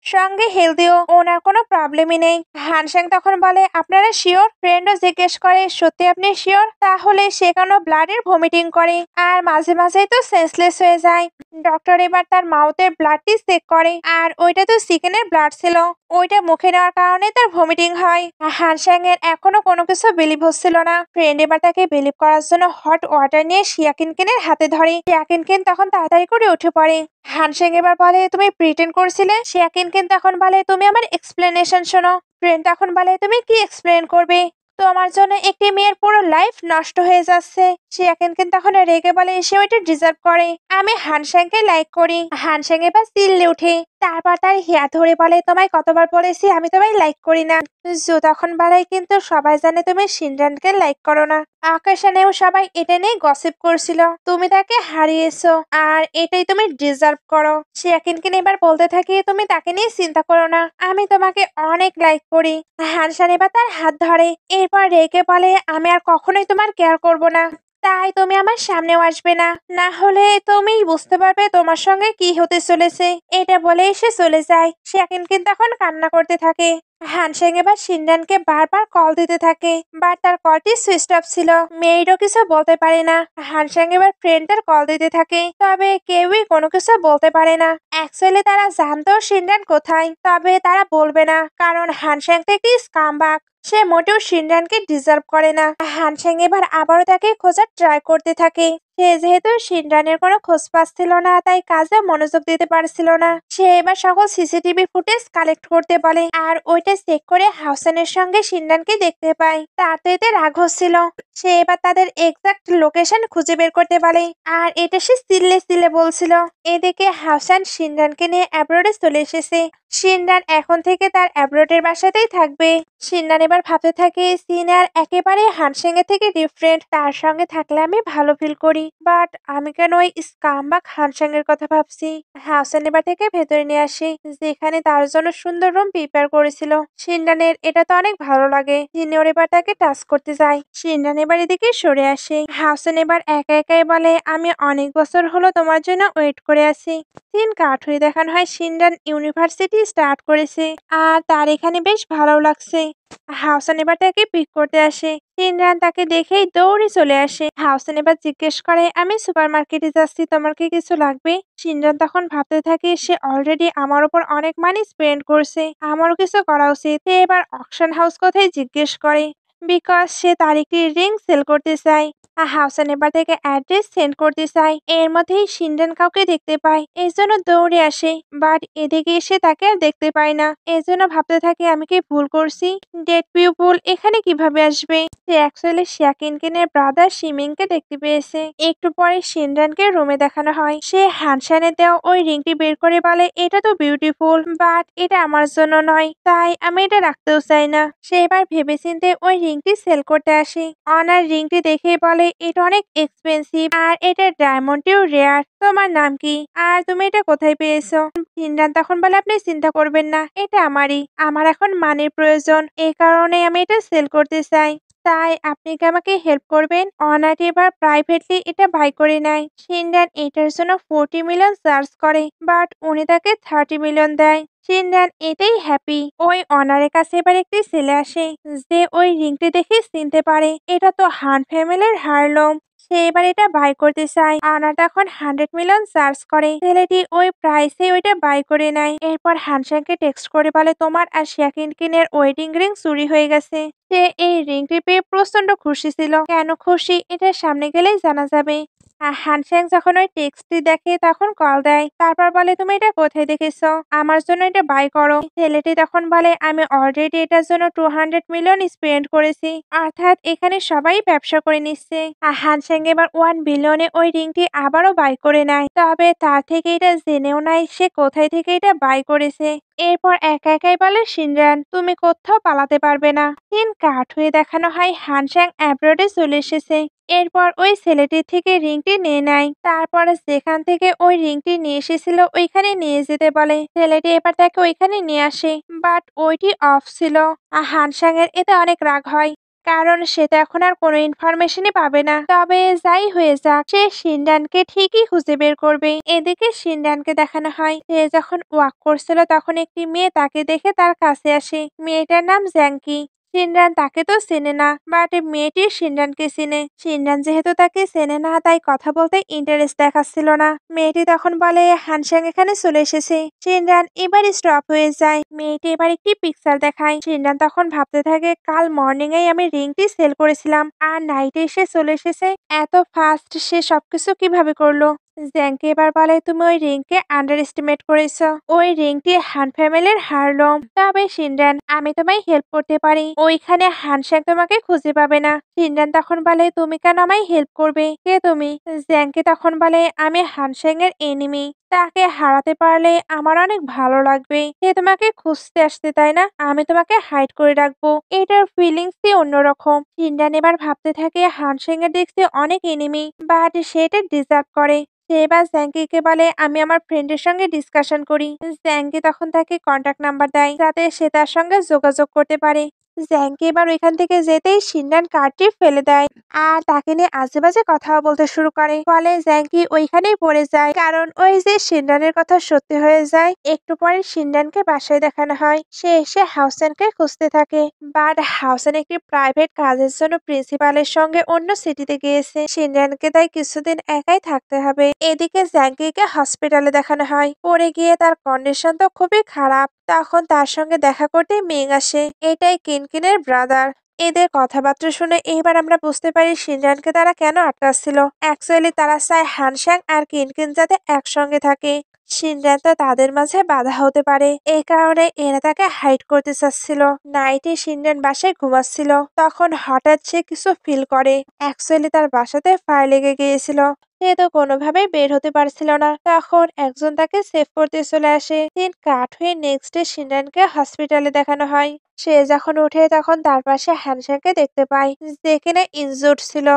সঙ্গে হেলদিও, ওনার কোনো প্রবলেমই নেই। হানসাং তখন বলে, আপনারা শিওর? ফ্রেন্ডও জিজ্ঞেস করে, সত্যি আপনি শিওর? তাহলে সে কোনো ব্লাডের ভমিটিং করে, আর মাঝে মাঝেই তো সেন্সলেস হয়ে যায়। ডক্টর এবার তার মাউথের ব্লাডটি চেক করে, আর ওইটা তো চিকেনের ব্লাড ছিল। ওইটা মুখে নেওয়ার কারণে তার ভমিটিং হয়। হানসাং এর এখনো কোনো কিছু বিলিভ হচ্ছিল না। ফ্রেন্ড এবার তাকে বিলিভ করার জন্য হট ওয়াটার নিয়ে শিয়াকিনকেনের হাতে ধরে। শিয়াকিনকেন তখন তাড়াতাড়ি করে উঠে পড়ে। হানসেং এবার বলে, তুমি প্রিটেন্ড করছিলে? শিয়াকিনকেন তখন বলে, তুমি আমার এক্সপ্লেনেশন শোনো। ফ্রেন্ড তখন বলে, তুমি কি এক্সপ্লেন করবে? তোমার জন্য একটি মেয়ের পুরো লাইফ নষ্ট হয়ে যাচ্ছে। শিয়াকিনকেন তখন রেগে বলে, সে ওইটা ডিজার্ভ করে। আমি হানসেংকে লাইক করি। হানসেং এবার চিল্লে উঠে। তারপর তার হিয়া ধরে বলে, তোমায় কতবার বলেছি আমি তোমায় লাইক করি না। জো তখন বাড়াই, কিন্তু সবাই জানে তুমি শিনরানকে লাইক করো না। আকাশানেও সবাই এটা নিয়ে গসিপ করছিল। তুমি তাকে হারিয়েছো আর এটাই তুমি ডিজার্ভ করো। শিয়াকিনকেন এবার বলতে থাকি, তুমি তাকে নিয়ে চিন্তা করো না, আমি তোমাকে অনেক লাইক করি। হানসান এবার তার হাত ধরে। এরপর রেগে বলে, আমি আর কখনোই তোমার কেয়ার করব না। তাই তুমি আমার সামনেও আসবে না, না হলে তুমি বুঝতে পারবে তোমার সঙ্গে কি হতে চলেছে। এটা বলে সে চলে যায়। শিয়াকিনকেন তখন কান্না করতে থাকে। হানসেং এবার শিনরানকে বারবার কল দিতে থাকে, বাট তার কলটি সুইচ অফ ছিল। মেয়েরও কিছু বলতে পারে না। হানসেং এবার ফ্রেন্ডদের কল দিতে থাকে, তবে কেউই কোনো কিছু বলতে পারে না। অ্যাকচুয়ালি তারা জানতো শিনরান কোথায়, তবে তারা বলবে না, কারণ হানসেং তো একটি স্কামবাগ। সে মোটেও শিনরানকে ডিজার্ভ করে না। হানসেং এবার আবারও তাকে খোঁজার ট্রাই করতে থাকে। সে যেহেতু শিনরানের কোনো খোঁজ পাচ্ছিল না, তাই কাজে মনোযোগ দিতে পারছিল না। সে এবার সকল সিসিটিভি ফুটেজ কালেক্ট করতে বলে, আর ওইটা চেক করে হাসানের সঙ্গে শিনরানকে দেখতে পায়। তার তো এতে রাগ হচ্ছিল। সে এবার তাদের এক্সাক্ট লোকেশন খুঁজে বের করতে বলে, আর এটা সে সিলে সিলে বলছিল। এদিকে হাসান শিনরানকে নিয়ে অ্যাব্রোডে চলে এসেছে। শিনরান এখন থেকে তার অ্যাব্রোডের বাসাতেই থাকবে। শিনরান এবার ভাবতে থাকে, সিনার একেবারে হানসেং এর থেকে ডিফারেন্ট। তার সঙ্গে থাকলে আমি ভালো ফিল করি, বাট আমি কেন ওই স্কাম বা হানসেং এর কথা ভাবছি। হাসান এবার থেকে ভেতরে নিয়ে আসে, যেখানে তার জন্য সুন্দর রুম প্রিপেয়ার করেছিল। শিনরানের এটা তো অনেক ভালো লাগে। জিনিয়র এবার তাকে টাচ করতে যায়। শিনরান এবার এদিকে সরে আসে। হাসান এবার একা একাই বলে, আমি অনেক বছর হলো তোমার জন্য ওয়েট করে আছি। সিন কাট হয়ে দেখানো হয় শিনরান ইউনিভার্সিটি স্টার্ট করেছে, আর তার এখানে বেশ ভালো লাগছে। হাসান এবার তাকে পিক করতে আসে। শিনরান তাকে দেখেই দৌড়ে চলে আসে। হাসান এবার জিজ্ঞেস করে, আমি সুপার মার্কেটে যাচ্ছি, তোমার কি কিছু লাগবে? শিনরান তখন ভাবতে থাকে, সে অলরেডি আমার উপর অনেক মানি স্পেন্ড করছে, আমারও কিছু করা উচিত। সে এবার অকশন হাউস কোথায় জিজ্ঞেস করে, বিকজ সে তার একটি রিং সেল করতে চায়। হাসান এবার থেকে অ্যাড্রেস সেন্ড করতে চায়। এর মধ্যেই শিনরান কাউকে দেখতে পায়, এই জন্য দৌড়ে আসে। বাট এদিকে এসে তাকে আর দেখতে পায় না। এজন্য ভাবতে থাকে, আমি কি ভুল করছি? ডেড পিপল এখানে কিভাবে আসবে? সে অ্যাকচুয়ালি শিয়াকিনকেনের ব্রাদার শিমিংকে দেখতে পেয়েছে। একটু পরে শিনরানকে রুমে দেখানো হয়। সে হানসানের দেওয়া ওই রিংটি বের করে বলে, এটা তো বিউটিফুল, বাট এটা আমার জন্য নয়, তাই আমি এটা রাখতেও চাই না। সে এবার ভেবেচিন্তে ওই রিংটি সেল করতে আসে। অনার রিংটি দেখে বলে, এটা অনেক এক্সপেন্সিভ, আর এটা ডায়মন্ডটিও রেয়ার। তোমার নাম কি, আর তুমি এটা কোথায় পেয়েছো? সিনরান তখন বলে, আপনি চিন্তা করবেন না, এটা আমারই। আমার এখন মানির প্রয়োজন, এই কারণে আমি এটা সেল করতে চাই। তাই আপনি কি আমাকে হেল্প করবেন? অনাটি এবার প্রাইভেটলি এটা বাই করে নেয়। সিনরান এটার জন্য 40 মিলিয়ন চার্জ করে, বাট উনি তাকে 30 মিলিয়ন দেয়। সিনরান এতেই হ্যাপি। ওই অনারের কাছে এবার একটি ছেলে আসে, যে ওই রিংটি দেখে চিনতে পারে এটা তো হান ফ্যামিলির হারলম। সে এবার এটা বাই করতে চায়। আনা তখন 100 মিলিয়ন চার্জ করে। ছেলেটি ওই প্রাইসে ওইটা বাই করে নেয়। এরপর হানসাংকে টেক্সট করে বলে, তোমার আর শিয়াকিনকিনের ওয়েডিং রিং চুরি হয়ে গেছে। সে এই রিংটি পেয়ে প্রচন্ড খুশি ছিল। কেন খুশি এটা সামনে গেলেই জানা যাবে। আর হানসাং যখন ওই টেক্সটটি দেখে তখন কল দেয়। তারপর বলে, তুমি এটা কোথায় দেখেছো? আমার জন্য এটা বাই করো। ছেলেটি তখন বলে, আমি অলরেডি এটার জন্য 200 মিলিয়ন স্পেন্ড করেছি। অর্থাৎ এখানে সবাই ব্যবসা করে নিচ্ছে। আর হানসাং এবার 1 বিলিয়নে ওই রিংটি আবারও বাই করে নেয়। তবে তার থেকে এটা জেনেও নাই সে কোথায় থেকে এটা বাই করেছে। এরপর একা একাই বলে, সিনরান তুমি কোথাও পালাতে পারবে না। সিন কাট হয়ে দেখানো হয় হানসাং অ্যাব্রোডে চলে এসেছে। এরপর ওই ছেলেটির থেকে রিংটি নিয়ে নেয়। তারপর যেখান থেকে ওই রিংটি নিয়ে এসেছিল ওইখানে নিয়ে যেতে বলে। ছেলেটি এবার তাকে ওইখানে নিয়ে আসে, বাট ওইটি অফ ছিল। আর হানসাং এর এতে অনেক রাগ হয়, কারণ সে তো এখন আর কোনো ইনফরমেশনই পাবে না। তবে যাই হয়ে যাক, সে সিনরানকে ঠিকই খুঁজে বের করবে। এদিকে সিনরানকে দেখানো হয়, সে যখন ওয়াক করছিল তখন একটি মেয়ে তাকে দেখে তার কাছে আসে। মেয়েটার নাম জ্যাঙ্কি। সিনরান তাকে তো চেনে না, বাট মেয়েটি সিনরানকে চিনে। সিনরান যেহেতু তাকে চেনে না, তাই কথা বলতে ইন্টারেস্ট দেখাচ্ছিল না। মেয়েটি তখন বলে হানসাং এখানে চলে এসেছে। সিনরান এবার স্টপ হয়ে যায়। মেয়েটি এবার একটি পিকচার দেখায়। সিনরান তখন ভাবতে থাকে কাল মর্নিং এ আমি রিংটি সেল করেছিলাম, আর নাইটে এসে চলে এসেছে। এত ফাস্ট সে সবকিছু কিভাবে করলো? জ্যাংকে এবার বলে তুমি ওই রিংকে আন্ডার এস্টিমেট করেছো। ওই রিংটি হান ফ্যামিলির হারলম। তবে সিনরান আমি তোমায় হেল্প করতে পারি। ওইখানে হানসাং তোমাকে খুঁজে পাবে না। সিনরান তখন বলে তুমি কেন আমায় হেল্প করবে? কে তুমি? জ্যাংকে তখন বলে আমি হানসাং এর এনিমি। তাকে হারাতে পারলে আমার অনেক ভালো লাগবে। সে তোমাকে খুঁজতে আসতে তাই না? আমি তোমাকে হাইড করে রাখবো। এটার ফিলিংসই অন্যরকম। সিনরান এবার ভাবতে থাকে হানসাং এর দেখতে অনেক এনিমি, বাট সে এটা ডিজার্ভ করে। সে এবার জ্যাঙ্কিকে বলে আমি আমার ফ্রেন্ডের সঙ্গে ডিসকাশন করি। জ্যাঙ্কি তখন তাকে কন্টাক্ট নাম্বার দেয় যাতে সে তার সঙ্গে যোগাযোগ করতে পারে। জ্যাঙ্কি এবার ওইখান থেকে যেতেই সিনরান কার্ডটি ফেলে দেয় আর তাকে নিয়ে আজেবাজে কথা বলতে শুরু করে। ফলে জ্যাঙ্কি ওইখানেই পড়ে যায়, কারণ ওই যে সিনরানের কথা সত্যি হয়ে যায়। একটু পরে সিনরানকে বাসায় দেখানো হয়। সে এসে হাউসেনকে খুঁজতে থাকে, বাট হাউসেন একটি প্রাইভেট কাজের জন্য প্রিন্সিপালের সঙ্গে অন্য সিটিতে গিয়েছে। সিনরানকে তাই কিছুদিন একাই থাকতে হবে। এদিকে জ্যাঙ্কিকে হসপিটালে দেখানো হয়। পরে গিয়ে তার কন্ডিশন তো খুবই খারাপ। তখন তার সঙ্গে দেখা করতে মেঘ আসে। এটাই কিনকিনের ব্রাদার। এদের কথাবার্তা শুনে এইবার আমরা বুঝতে পারি সিনরানকে তারা কেন আটকাচ্ছিল। অ্যাকচুয়ালি তারা চায় হানসাং আর কিনকিন যাতে একসঙ্গে থাকে। সিনরান তো তাদের মাঝে বাধা হতে পারে, এই কারণে এরা তাকে হাইড করতে চাচ্ছিল। নাইটে সিনরান বাসায় ঘুমাচ্ছিল, তখন হঠাৎ সে কিছু ফিল করে। অ্যাকচুয়ালি তার বাসাতে ফায়ার লেগে গিয়েছিল। সে তো কোনোভাবেই বের হতে পারছিল না। তখন একজন তাকে সেভ করতে চলে আসে। দিন কাট হয়ে নেক্সট ডে সিনরানকে হসপিটালে দেখানো হয়। সে যখন ওঠে তখন তার পাশে হ্যানসাংকে দেখতে পায়, যে কিনা ইনজুর্ড ছিল।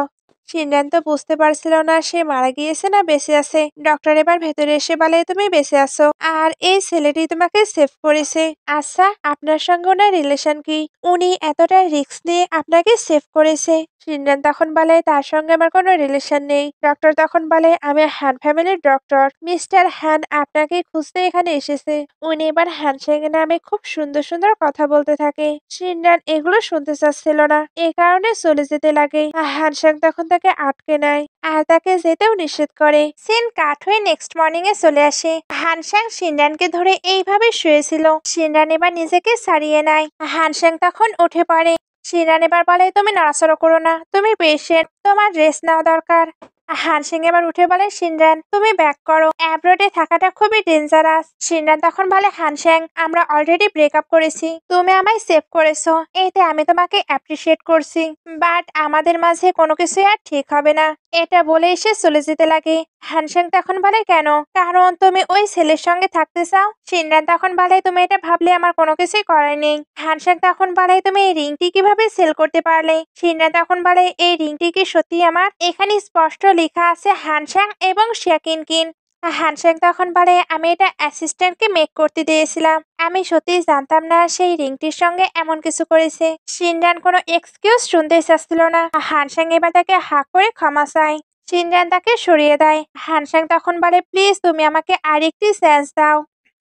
সিনরান তো বুঝতে পারছিল না সে মারা গিয়েছে না বেঁচে আছে। ডক্টর এবার ভেতরে এসে বলে তুমি বেঁচে আছো, আর এই ছেলেটি তোমাকে সেভ করেছে। আচ্ছা আপনার সঙ্গে ওনার রিলেশন কি? উনি এতটা রিস্ক নিয়ে আপনাকে সেভ করেছে। সিনরান তখন বলে তার সঙ্গে আমার কোনো রিলেশন নেই। ডক্টর তখন বলে আমি হ্যান ফ্যামিলির ডক্টর। মিস্টার হ্যান আপনাকে খুঁজতে এখানে এসেছে। উনি এবার হ্যানসেং নামে খুব সুন্দর সুন্দর কথা বলতে থাকে। সিনরান এগুলো শুনতে চাচ্ছিল না, এ কারণে চলে যেতে লাগে। হ্যানসাং তখন তাকে আটকে নেয় আর তাকে যেতেও নিষেধ করে। সিন কাট হয়ে নেক্সট মর্নিং এ চলে আসে। হানসাং সিনরানকে ধরে এইভাবে শুয়েছিল। সিনরান এবার নিজেকে ছাড়িয়ে নেয়। হানসাং তখন উঠে পড়ে। সিনরান এবার বলে তুমি নড়াচড়া করো না, তুমি পেশেন্ট, তোমার রেস্ট নেওয়া দরকার। হানসিং এবার উঠে বলে সিনরান তুমি ব্যাক করো, অ্যাব্রোডে থাকাটা খুবই ডেঞ্জারাস। সিনরান তখন বলে হানসিং আমরা অলরেডি ব্রেকআপ করেছি, তুমি আমায় সেভ করেছো, এতে আমি তোমাকে অ্যাপ্রিসিয়েট করছি, বাট আমাদের মাঝে কোনো কিছু আর ঠিক হবে না। এটা বলে এসে চলে যেতে লাগে। হানসিং তখন বলে কেন? কারণ তুমি ওই ছেলের সঙ্গে থাকতে চাও। সিনরান তখন বলে তুমি এটা ভাবলে আমার কোনো কিছুই করার নেই। হানসিং তখন বলে তুমি এই রিংটি কিভাবে সেল করতে পারলে? সিনরান তখন বলে এই রিংটি কি সত্যি আমার? এখানে স্পষ্ট লেখা আছে হানসাং এবং শিয়াকিনকিন। হানসাং তখন বলে আমি এটা অ্যাসিস্ট্যান্টকে মেক করতে দিয়েছিলাম, আমি সত্যিই জানতাম না সেই রিংটির সঙ্গে এমন কিছু করেছে। সিনরান কোনো এক্সকিউজ শুনতে চাচ্ছিল না। হানসাং এবার তাকে হাঁ করে ক্ষমা চায়। সিনরান তাকে সরিয়ে দেয়। হানসাং তখন বলে প্লিজ তুমি আমাকে আরেকটি চান্স দাও।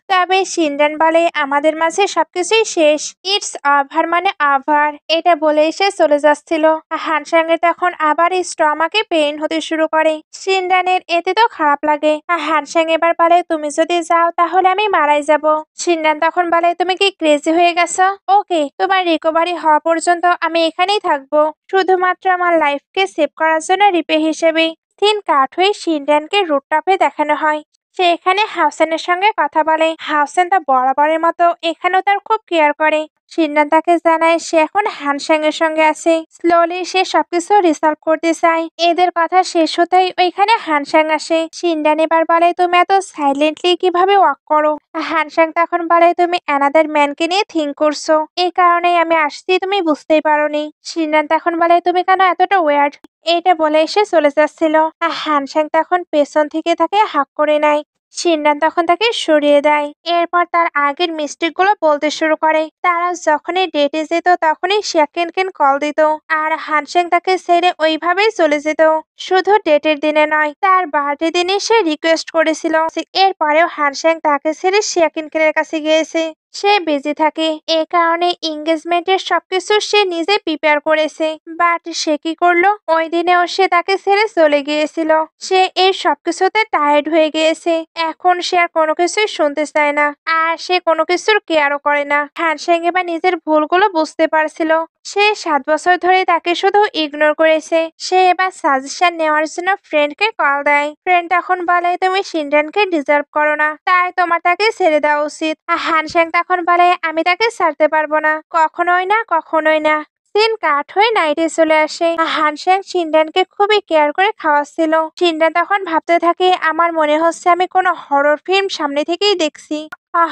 তবে সিনরান বলে আমাদের মাঝে সবকিছুই শেষ, ইটস ওভার মানে ওভার। এটা বলে সে চলে যাচ্ছিল। হানসাংয়ের তখন আবার স্টমাকে পেইন হতে শুরু করে। সিনরানের এতে তো খারাপ লাগে। হানসাং এবার বলে তুমি যদি যাও তাহলে আমি মারাই যাব। সিনরান তখন বলে তুমি কি ক্রেজি হয়ে গেছো? ওকে, তোমার রিকভারি হওয়া পর্যন্ত আমি এখানেই থাকবো, শুধুমাত্র আমার লাইফকে সেভ করার জন্য রিপে হিসেবে। সিন কাট হয়ে সিনরানকে রুটটপে দেখানো হয়। সে এখানে হাউসেনের সঙ্গে কথা বলে। হাউসেন তা বরাবরের মতো এখানেও তার খুব কেয়ার করে। সিনরান তাকে জানায় সে এখন হানসাং এর সঙ্গে আছে। স্লোলি সে সবকিছু রিসলভ করতে চায়। এদের কথা শেষ হতেই ওইখানে হানসাং আসে। সিনরান এবার বলে তুমি এত সাইলেন্টলি কিভাবে ওয়াক করো? হানসাং তখন বলে তুমি অ্যানাদার ম্যানকে নিয়ে থিঙ্ক করছো, এই কারণেই আমি আসছি, তুমি বুঝতেই পারোনি। সিনরান তখন বলে তুমি কেন এতটা ওয়ার্ড? এইটা বলে এসে চলে যাচ্ছিল। হানসাং তখন পেছন থেকে তাকে হাক করে নেয়। সিনরান তখন তাকে সরিয়ে দেয়। এরপর তার আগের মিস্টেক গুলো বলতে শুরু করে। তারা যখনই ডেটে যেত তখনই শিয়াকিনকিন কল দিত, আর হানসাং তাকে ছেড়ে ওইভাবেই চলে যেত। শুধু ডেটের দিনে নয়, তার বার্থডে দিনে সে রিকোয়েস্ট করেছিল। এরপরেও হানসাং তাকে ছেড়ে শিয়াকিনকিনের কাছে গিয়েছে। সে বিজি থাকে। এ কারণে এঙ্গেজমেন্টের সবকিছু সে নিজে প্রিপেয়ার করেছে। বাট সে কি করলো, ওই দিনেও সে তাকে ছেড়ে চলে গিয়েছিল। সে এই সবকিছুতে টায়ার্ড হয়ে গিয়েছে। এখন সে আর কোনো কিছুই শুনতে চায় না, আর সে কোনো কিছুর কেয়ারও করে না। হ্যানসেং এবার নিজের ভুলগুলো বুঝতে পারছিল। সে 7 বছর ধরে তাকে শুধু ইগনোর করেছে। সে এবার সাজেশন নেওয়ার জন্য ফ্রেন্ডকে কল দেয়। ফ্রেন্ড তখন বলে, তুমি সিনডানকে ডিজার্ভ করো না, তাই তোমার তাকে ছেড়ে দেওয়া উচিত। হানসেং তখন বলে, আমি তাকে ছাড়তে পারবো না, কখনোই না, কখনোই না। সিন কাট হয়ে নাইটে চলে আসে। হানসেং সিনডানকে খুবই কেয়ার করে খাওয়াচ্ছিল। সিনডান তখন ভাবতে থাকে, আমার মনে হচ্ছে আমি কোনো হরর ফিল্ম সামনে থেকেই দেখছি।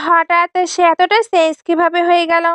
হঠাৎ সে এতটা চেঞ্জ কিভাবে হয়ে গেল।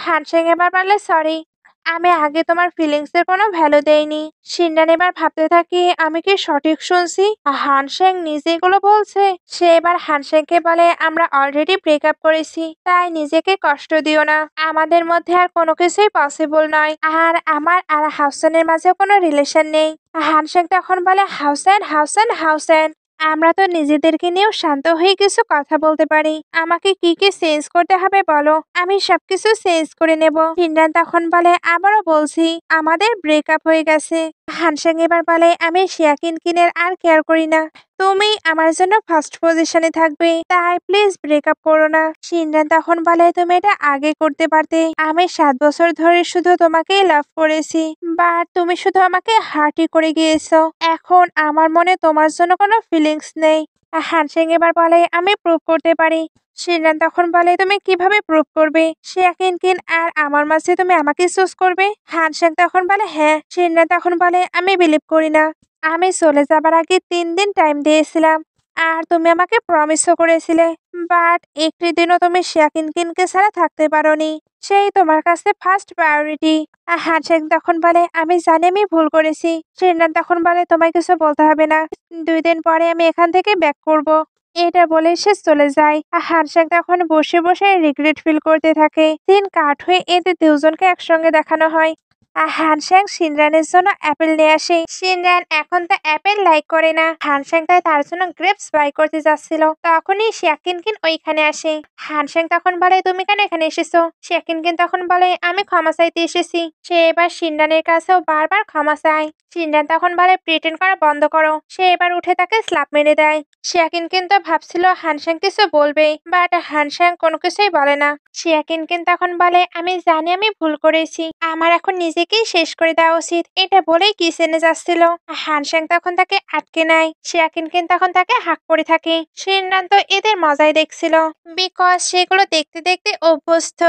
হানসেং এবার বলে, সরি, আমি আগে তোমার ফিলিংস এর কোনো ভ্যালু দেইনি। সিনডান এবার ভাবতে থাকি, আমি কি সঠিক শুনছি? হানসেং নিজে এগুলো বলছে। সে এবার হানসেংকে বলে, আমরা অলরেডি ব্রেকআপ করেছি, তাই নিজেকে কষ্ট দিও না। আমাদের মধ্যে আর কোনো কিছুই পসিবল নয়, আর আমার আর হাউসেনের মাঝে কোনো রিলেশন নেই। হানসেং তখন বলে, হাউসেন, হাউসেন, হাউসেন, আমরা তো নিজেদেরকে নিয়েও শান্ত হয়ে কিছু কথা বলতে পারি। আমাকে কি কি চেঞ্জ করতে হবে বলো, আমি সবকিছু চেঞ্জ করে নেব। সিনডান তখন বলে, আবারও বলছি, আমাদের ব্রেকআপ হয়ে গেছে। হানসেং এবার বলে, আমি শিয়াকিনকিনের আর কেয়ার করি না। তুমি আমার জন্য ফার্স্ট পজিশনে থাকবে, তাই প্লিজ ব্রেকআপ করো না। সিনডান তখন বলে, তুমি এটা আগে করতে পারতে। আমি 7 বছর ধরে শুধু তোমাকেই লাভ করেছি, বাট তুমি শুধু আমাকে হার্টই করে গিয়েছো। এখন আমার মনে তোমার জন্য কোনো ফিলিংস নেই। হানসেং এবার বলে, আমি প্রুভ করতে পারি। সিনডান তখন বলে, তুমি কিভাবে প্রুভ করবে? শিয়াকিনকিন আর আমার মাঝে তুমি আমাকে চুজ করবে? হানসেং তখন বলে, হ্যাঁ। সিনডান তখন বলে, আমি বিলিভ করি না। আমি চলে যাবার আগে 3 দিন টাইম দিয়েছিলাম, আর তুমি আমাকে প্রমিসও করেছিলে, বাট একটি দিনও তুমি শিয়াকিনকিনকে ছাড়া থাকতে পারোনি। সেই তোমার কাছে ফার্স্ট প্রায়োরিটি। হানসেং তখন বলে, আমি জানি আমি ভুল করেছি। সিনডান তখন বলে, তোমায় কিছু বলতে হবে না, 2 দিন পরে আমি এখান থেকে ব্যাক করব। এটা বলে সে চলে যায়। হানসেং তখন বসে বসে রিগ্রেট ফিল করতে থাকে। দিন কাট হয়ে এদের দুজনকে একসঙ্গে দেখানো হয়। হানসেং সিনরানের জন্য অ্যাপেল নিয়ে আসে। সিনরান এখন তো অ্যাপেল লাইক করে না। হানসেং তাই তার জন্য গ্রেপস বাই করতে যাচ্ছিল, তখনই শিয়াকিনকিন ওইখানে আসে। হানসেং তখন বলে, তুমি কেন এখানে এসেছো? শিয়াকিনকিন তখন বলে, আমি ক্ষমা চাইতে এসেছি। সে এবার সিনরানের কাছেও বারবার ক্ষমা চায়। সিনরান তখন বলে, প্রিটেন্ড করা বন্ধ করো। সে এবার উঠে তাকে স্ল্যাপ মেরে দেয়। শিয়াকিনকিন তো ভাবছিল হানসেং কিছু বলবে, বাট হানসেং কোনো কিছুই বলে না। শিয়াকিনকিন তখন বলে, আমি জানি আমি ভুল করেছি, আমার এখন নিজেকেই শেষ করে দেওয়া উচিত। এটা বলেই কিচেনে যাচ্ছিল। হানসেং তখন তাকে আটকে নেয়। শিয়াকিনকিন তখন তাকে হাঁক করে থাকে। সিনরান তো এদের মজাই দেখছিল, বিকজ সেগুলো দেখতে দেখতে অভ্যস্ত।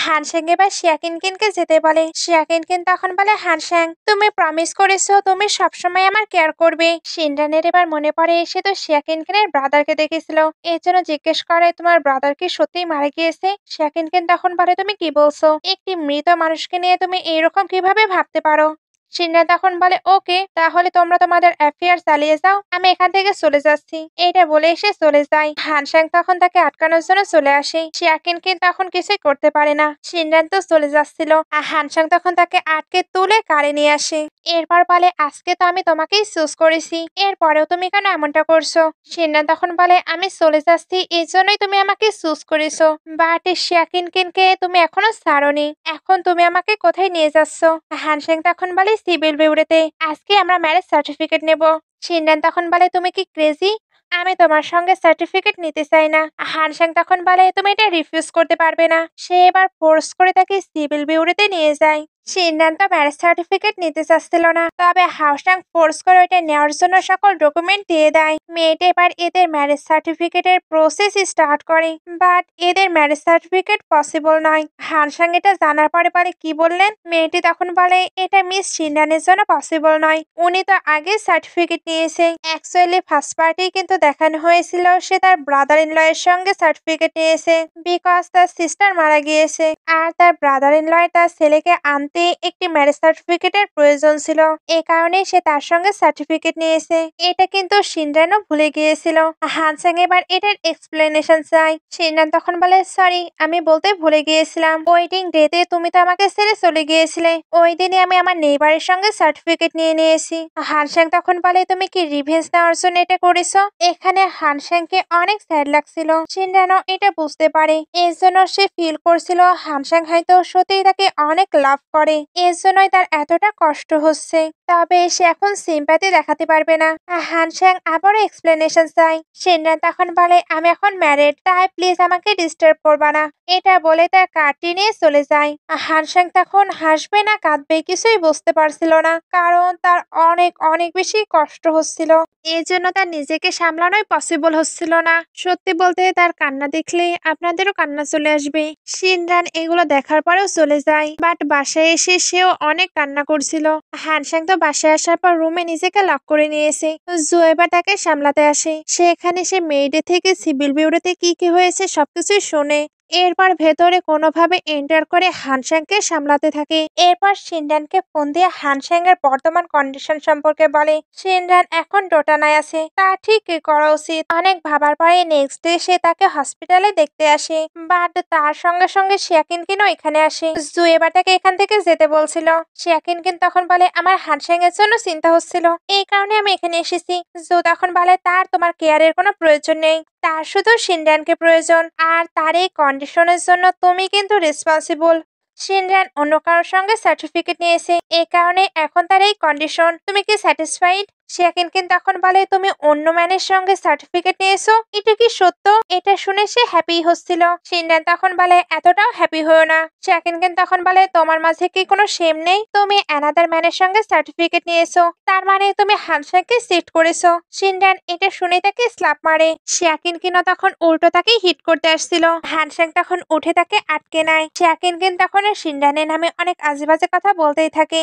হানসেং এবার শিয়াকিনকিনকে যেতে বলে। শিয়াকিনকিন তখন বলে, হানসেং, তুমি প্রমিস করেছো তুমি সবসময় আমার কেয়ার করবে। সিনরানের এবার মনে পড়ে সে তো শিয়াকিনকিনের ব্রাদারকে দেখেছিল, এর জন্য জিজ্ঞেস করে, তোমার ব্রাদার কি সত্যিই মারা গিয়েছে? শিয়াকিনকিন তখন বলে, তুমি কি বলছো? একটি মৃত মানুষকে নিয়ে তুমি এরকম কিভাবে ভাবতে পারো? সিনরান তখন বলে, ওকে, তাহলে তোমরা তোমাদের অ্যাফেয়ার চালিয়ে যাও, আমি এখান থেকে চলে যাচ্ছি। এটা বলে এসে চলে যায়। হানসেং তখন তাকে আটকানোর জন্য চলে আসে। শিয়াকিনকিন তখন কিছুই করতে পারে না। সিনরান তো চলে যাচ্ছিল, আর হানসেং তখন তাকে আটকে তুলে কারে নিয়ে আসে। এরপর বলে, আজকে তো আমি তোমাকেই চুজ করেছি, এরপরেও তুমি কেন এমনটা করছো? সিনরান তখন বলে, আমি চলে যাচ্ছি এই জন্যই তুমি আমাকে চুজ করেছো, বাট শিয়াকিনকিনকে তুমি এখনো ছাড়োনি। এখন তুমি আমাকে কোথায় নিয়ে যাচ্ছ? হানসেং তখন বলে, সিভিল বিউরোতে। আজকে আমরা ম্যারেজ সার্টিফিকেট নেব। সিনরান তখন বলে, তুমি কি ক্রেজি? আমি তোমার সঙ্গে সার্টিফিকেট নিতে চাই না। হানসেং তখন বলে, তুমি এটা রিফিউজ করতে পারবে না। সে এবার ফোর্স করে তাকে সিভিল বিউরোতে নিয়ে যায়। সিনরান তো ম্যারেজ সার্টিফিকেট নিতে চাচ্ছিল না, তবে হাউসাং ফোর্স করে ওইটা নেওয়ার জন্য সকল ডকুমেন্ট দিয়ে দেয়। মেয়েটা এবার এদের ম্যারেজ সার্টিফিকেটের প্রসেস স্টার্ট করে, বাট এদের ম্যারেজ সার্টিফিকেট পসিবল নয়। হানসাং এটা জানার পরে বলে, কি বললেন? মেয়েটি তখন বলে, এটা মিস সিনরানের জন্য পসিবল নয়, উনি তো আগে সার্টিফিকেট নিয়েছে। অ্যাকচুয়ালি ফার্স্ট পার্টি কিন্তু দেখানো হয়েছিল সে তার ব্রাদার ইন ল এর সঙ্গে সার্টিফিকেট নিয়েছে, বিকজ তার সিস্টার মারা গিয়েছে, আর তার ব্রাদার ইন ল তার ছেলেকে আনতে বলতে একটি ম্যারেজ সার্টিফিকেটের প্রয়োজন ছিল। এ কারণে সে তার সঙ্গে সার্টিফিকেট নিয়েছে। এটা কিন্তু শিনরানও ভুলে গিয়েছিল। হানসাং এবার এটার এক্সপ্লেনেশন চাই। শিনরান তখন বলে, সরি, আমি বলতে ভুলে গিয়েছিলাম। ওয়েডিং ডেতে তুমি তো আমাকে ছেড়ে চলে গিয়েছিলে। ওই দিনে আমি আমার নেইবারের সঙ্গে সার্টিফিকেট নিয়ে নিয়েছি। হানসাং তখন বলে, তুমি কি রিভেঞ্জ নেওয়ার জন্য এটা করেছো? এখানে হানসাংকে অনেক স্যাড লাগছিল। শিনরানও এটা বুঝতে পারে। এর জন্য সে ফিল করছিল হানসাং হয়তো সত্যিই তাকে অনেক লাভ করে। এর জন্যই তার এতটা কষ্ট হচ্ছে। তবে সে এখন সিম্প্যাথি দেখাতে পারবে না। হানসাং আবারও এক্সপ্লেনেশন চাই। শিনরান তখন বলে, আমি এখন ম্যারিড, তাই প্লিজ আমাকে ডিস্টার্ব করবা না। এটা বলে তার কার্ডটি নিয়ে চলে যায়। হানসাং তখন হাসবে না কাঁদবে কিছুই বুঝতে পারছিল না, কারণ তার অনেক অনেক বেশি কষ্ট হচ্ছিল। এই জন্য তার নিজেকে সামলানোই পসিবল হচ্ছিল না। সত্যি বলতে তার কান্না দেখলে আপনাদেরও কান্না চলে আসবে। শিনরান এগুলো দেখার পরেও চলে যায়, বাট বাসায় এসে সেও অনেক কান্না করছিল। হানসাং তো বাসায় আসার পর রুমে নিজেকে লক করে নিয়েছে। জুয়েবা তাকে সামলাতে আসে। সেখানে সে মেয়েদের থেকে সিভিল বিউরোতে কি কি হয়েছে সবকিছুই শোনে। এরপর ভেতরে কোনোভাবে এন্টার করে হানসাংকে সামলাতে থাকে। এরপর শিনরানকে ফোন দিয়ে হানসাং এর বর্তমান কন্ডিশন সম্পর্কে বলে। শিনরান এখন ডোটানায় আছে, তা ঠিক করা উচিত। অনেক ভাবার পরে নেক্সট ডে সে তাকে হসপিটালে দেখতে আসে, বাট তার সঙ্গে সঙ্গে শিয়াকিনকিনও এখানে আসে। জুয়েবা তাকে এখান থেকে যেতে বলছিল। শিয়াকিনকিন তখন বলে, আমার হানসাং এর জন্য চিন্তা হচ্ছিল, এই কারণে আমি এখানে এসেছি। জু তখন বলে, তার তোমার কেয়ারের কোনো প্রয়োজন নেই, তার শুধু শিনরানকে প্রয়োজন, আর তার এই কন্ডিশনের জন্য তুমি কিন্তু রেসপন্সিবল। শিনরান অন্য কারোর সঙ্গে সার্টিফিকেট নিয়েছে, এ কারণে এখন তার এই কন্ডিশন। তুমি কি স্যাটিসফাইড? শিয়াকিনকিন তখন বলে, তুমি অন্য ম্যানের সঙ্গে সার্টিফিকেট নিয়েছো, এটা কি সত্য? এটা শুনে সে হ্যাপি হচ্ছিল। শিনরান তখন বলে, এতটাও হ্যাপি হয়েও না। শিয়াকিনকিন তখন বলে, তোমার মাঝে কি কোনো শেম নেই? তুমি অ্যানাদার ম্যানের সঙ্গে সার্টিফিকেট নিয়েছো, তার মানে তুমি হানসাংকে সিট করেছো। শিনরান এটা শুনে তাকে স্ল্যাপ মারে। শিয়াকিনকিনও তখন উল্টো তাকে হিট করতে আসছিল। হানসাং তখন উঠে তাকে আটকে নেয়। শিয়াকিনকিন তখন শিনরানের নামে অনেক আজেবাজে কথা বলতেই থাকে।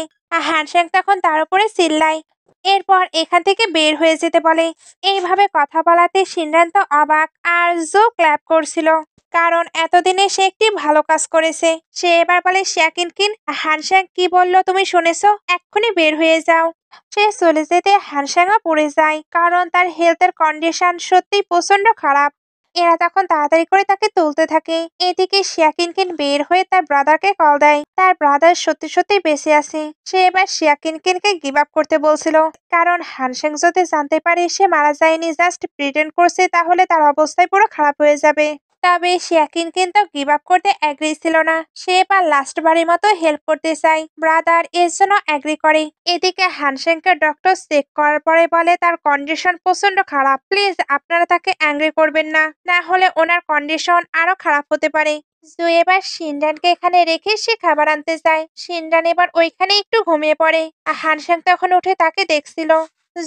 হানসাং তখন তার উপরে চিল্লায়। এরপর এখান থেকে বের হয়ে যেতে বলে। এইভাবে কথা বলাতে শিনরান তো অবাক, আর জো ক্ল্যাপ করছিল, কারণ এতদিনে সে একটি ভালো কাজ করেছে। সে এবার বলে, শিয়াকিনকিন, হানসাং কি বললো তুমি শুনেছো? এক্ষুনি বের হয়ে যাও। সে চলে যেতে হানসাংও পড়ে যায়, কারণ তার হেলথের কন্ডিশন সত্যিই প্রচন্ড খারাপ। এরা তখন তাড়াতাড়ি করে তাকে তুলতে থাকে। এদিকে শিয়াকিনকিন বের হয়ে তার ব্রাদারকে কল দেয়। তার ব্রাদার সত্যি সত্যি বেঁচে আছে। সে এবার শিয়াকিনকিনকে গিভ আপ করতে বলছিল, কারণ হানসাং যদি জানতে পারে সে মারা যায়নি, জাস্ট প্রিটেন্ড করছে, তাহলে তার অবস্থায় পুরো খারাপ হয়ে যাবে। তবে শিয়াকিনকিন তো গিভ আপ করতে অ্যাগ্রি ছিল না। সে এবার লাস্ট বারের মতো হেল্প করতে চায়। ব্রাদার এর জন্য অ্যাগ্রি করে। এদিকে হানসাংকে ডক্টর চেক করার পরে বলে তার কন্ডিশন প্রচন্ড খারাপ। প্লিজ আপনারা তাকে অ্যাংরি করবেন না, না হলে ওনার কন্ডিশন আরো খারাপ হতে পারে। জু এবার শিনরানকে এখানে রেখে সে খাবার আনতে যায়। শিনরান এবার ওইখানে একটু ঘুমিয়ে পড়ে। আর হানসাং তখন উঠে তাকে দেখছিল।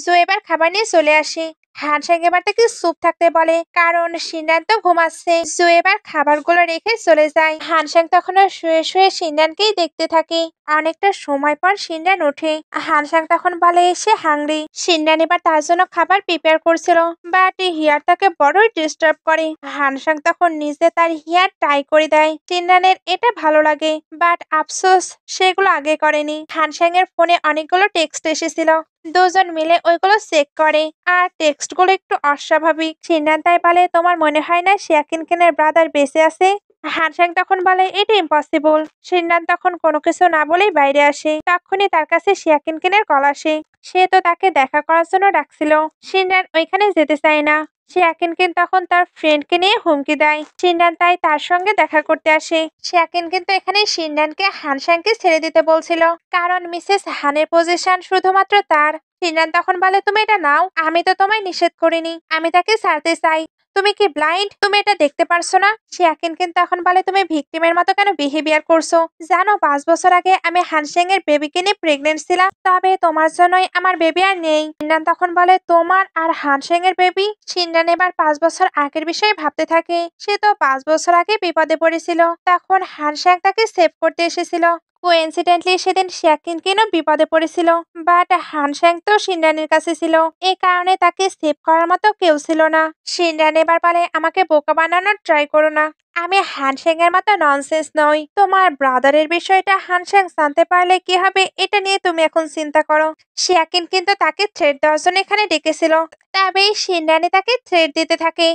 জু এবার খাবার নিয়ে চলে আসে। হানসাং এবার তাকে স্যুপ থাকতে বলে, কারণ শিনরান তো ঘুমাচ্ছে। জু এবার খাবারগুলো রেখে চলে যায়। হানসাং তখন শুয়ে শুয়ে শিনরানকেই দেখতে থাকে। অনেকটা সময় পর শিনরান ওঠে। হানসাং তখন বলে সে হাংরি। শিনরান এবার তার জন্য খাবার প্রিপেয়ার করছিল, বাট হিয়ার তাকে বড়ই ডিস্টার্ব করে। হানসাং তখন নিজে তার হিয়ার টাই করে দেয়। শিনরানের এটা ভালো লাগে, বাট আফসোস সেগুলো আগে করেনি। হানসাং এর ফোনে অনেকগুলো টেক্সট এসেছিল। দুজন মিলে ওইগুলো চেক করে, আর টেক্সটগুলো একটু অস্বাভাবিক। শিনরান তাই বলে, তোমার মনে হয় না শিয়াকিনকিনের ব্রাদার বেঁচে আছে? হানসাং তখন বলে, এটা ইম্পসিবল। শিনরান তখন কোনো কিছু না বলেই বাইরে আসে। তখনই তার কাছে শিয়াকিনকিনের কল আসে। সে তো তাকে দেখা করার জন্য ডাকছিল। শিনরান ওইখানে যেতে চায় না। শিয়াকিনকিন তখন তার ফ্রেন্ডকে নিয়ে হুমকি দেয়। শিনরান তাই তার সঙ্গে দেখা করতে আসে। শিয়াকিনকিন তো এখানে শিনরানকে হানসাংকে ছেড়ে দিতে বলছিল, কারণ মিসেস হানের পজিশন শুধুমাত্র তার। শিনরান তখন বলে, তুমি এটা নাও, আমি তো তোমায় নিষেধ করিনি, আমি তাকে ছাড়তে চাই। তুমি কি ব্লাইন্ড? তুমি এটা দেখতে পারছো না? শিয়াকিনকিন তখন বলে, তুমি ভিকটিমের মতো কেন বিহেভিয়ার করছো? জানো 5 বছর আগে আমি হানসাং এর বেবিকে নিয়ে প্রেগনেন্ট ছিলাম, তবে তোমার জন্যই আমার বেবি আর নেই। শিনরান তখন বলে, তোমার আর হানসাং এর বেবি? শিনরান এবার 5 বছর আগের বিষয়ে ভাবতে থাকে। সে তো 5 বছর আগে বিপদে পড়েছিল, তখন হানসাং তাকে সেভ করতে এসেছিল। কোইন্সিডেন্টলি সেদিন শিয়াকিনকেনও বিপদে পড়েছিল, বাট হানস্যাং তো শিনরানের কাছে ছিল। এই কারণে তাকে সেভ করার মতো কেউ ছিল না। শিনরান এবার বলে, আমাকে বোকা বানানোর ট্রাই করো না। আমি হানস্যাং এর মতো ননসেন্স নই। তোমার ব্রাদারের বিষয়টা হানস্যাং জানতে পারলে কি হবে এটা নিয়ে তুমি এখন চিন্তা করো। শিয়াকিন কিন্তু তাকে থ্রেট দেওয়ার জন্য এখানে ডেকেছিল। তবেই শিনরানি তাকে থ্রেট দিতে থাকে,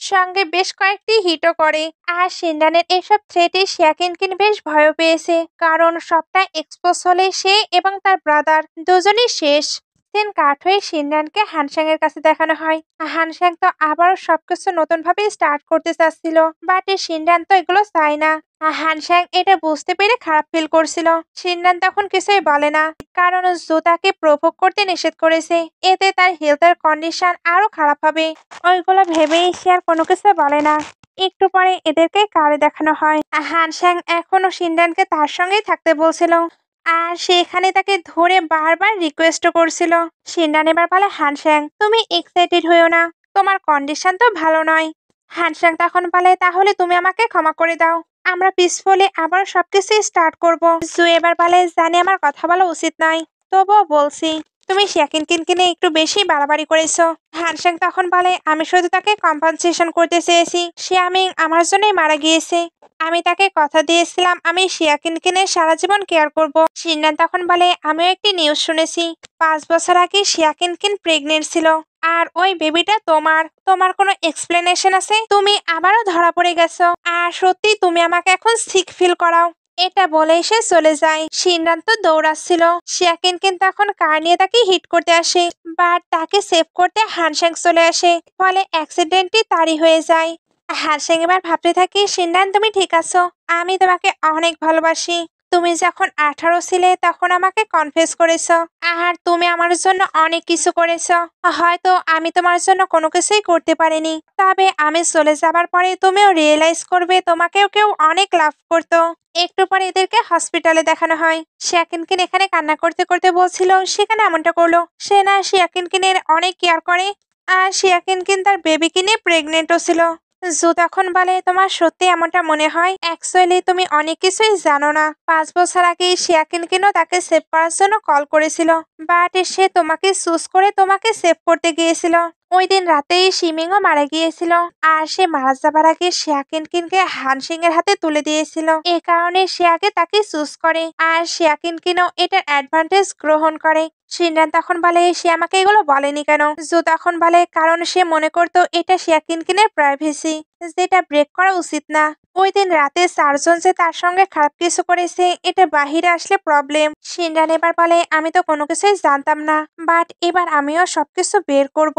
সঙ্গে বেশ কয়েকটি হিটও করে। আর শিনরানের এসব থ্রেটে শিয়াকিনকিন বেশ ভয় পেয়েছে, কারণ সবটা এক্সপোজ হলে সে এবং তার ব্রাদার দুজনই শেষ। দিন কাঠ হয়ে শিনরানকে হানস্যাং এর কাছে দেখানো হয়। হানস্যাং তো আবারও সবকিছু নতুন ভাবে স্টার্ট করতে চাচ্ছিল, বাট শিনরান তো এগুলো চায় না। হানস্যাং এটা বুঝতে পেরে খারাপ ফিল করছিল। শিনরান তখন কিছুই বলে না, কারণ জো তাকে প্রভোগ করতে নিষেধ করেছে। এতে তার হেলথের কন্ডিশন আরো খারাপ হবে। ওইগুলো ভেবেই সে আর কোনো কিছু বলে না। একটু পরে এদেরকে কারে দেখানো হয়। হানস্যাং এখনো শিনরানকে তার সঙ্গেই থাকতে বলছিল, আর সেখানে তাকে ধরে বারবার রিকোয়েস্টও করছিল। শিনরান এবার বলে, হানস্যাং তুমি এক্সাইটেড হইও না, তোমার কন্ডিশন তো ভালো নয়। হানস্যাং তখন বলে, তাহলে তুমি আমাকে ক্ষমা করে দাও, আমরা পিসফুলি আবার সবকিছু স্টার্ট করব। জু এবার বলে, জানি আমার কথা বলা উচিত নয়, তবুও বলছি, তুমি শিয়াকিনকিনকে একটু বেশি বাড়াবাড়ি করেছো। হানস্যাং তখন বলে, আমি শুধু তাকে কম্পেনসেশন করতে চেয়েছি। শিয়ামিং আমার জন্যই মারা গিয়েছে। আমি তাকে কথা দিয়েছিলাম আমি শিয়াকিনকিনের সারা জীবন কেয়ার করব। শিনরান তখন বলে, আমিও একটি নিউজ শুনেছি, 5 বছর আগে শিয়াকিনকিন প্রেগনেন্ট ছিল, আর ওই বেবিটা তোমার। তোমার কোনো এক্সপ্লেনেশন আছে? তুমি আবারও ধরা পড়ে গেছো, আর সত্যি তুমি আমাকে এখন সিক ফিল করাও। এটা বলেই সে চলে যায়। শিনরান তো দৌড়াচ্ছিল। শিয়াকিনকিন তখন কার নিয়ে তাকে হিট করতে আসে, বাট তাকে সেভ করতে হানস্যাং চলে আসে, ফলে অ্যাক্সিডেন্টটি তারই হয়ে যায়। হানস্যাং এবার ভাবতে থাকি, শিনরান তুমি ঠিক আছো, আমি তোমাকে অনেক ভালোবাসি। তুমি যখন 18 ছিলে তখন আমাকে কনফেস করেছো, আর তুমি আমার জন্য অনেক কিছু করেছো। হয়তো আমি তোমার জন্য কোনো কিছুই করতে পারিনি, তবে আমি চলে যাবার পরে তুমিও রিয়েলাইজ করবে তোমাকেও কেউ অনেক লাভ করতো। একটু পরে এদেরকে হসপিটালে দেখানো হয়। শিয়াকিনকিন এখানে কান্না করতে করতে বলছিল সেখানে এমনটা করলো। সে না শিয়াকিনকিনের অনেক কেয়ার করে, আর শিয়াকিনকিন তার বেবিকে নিয়ে প্রেগনেন্টও ছিল। জু তখন বলে, তোমার সত্যি এমনটা মনে হয়? অ্যাকচুয়ালি তুমি অনেক কিছুই জানো না। 5 বছর আগে শিয়াকিনকিনও তাকে সেভ করার জন্য কল করেছিল, বাট সে তোমাকে চুজ করে তোমাকে সেভ করতে গিয়েছিল। ওই দিন রাতেই শিমিংও মারা গিয়েছিল, আর সে মারা যাবার আগে শিয়াকিনকিনকে হানসিং এর হাতে তুলে দিয়েছিল। এ কারণে সে আগে তাকে চুজ করে, আর শিয়াকিনকিনও এটার অ্যাডভান্টেজ গ্রহণ করে। শিনরান তখন বলে, সে আমাকে এগুলো বলেনি কেন? জো তখন বলে, কারণ সে মনে করতো এটা শিয়াকিনকিনের প্রাইভেসি, যেটা ব্রেক করা উচিত না। ওই দিন রাতে 4 জন যে তার সঙ্গে খারাপ কিছু করেছে এটা বাহিরে আসলে প্রবলেম। শিনরান এবার বলে, আমি তো কোনো কিছুই জানতাম না, বাট এবার আমিও সবকিছু বের করব।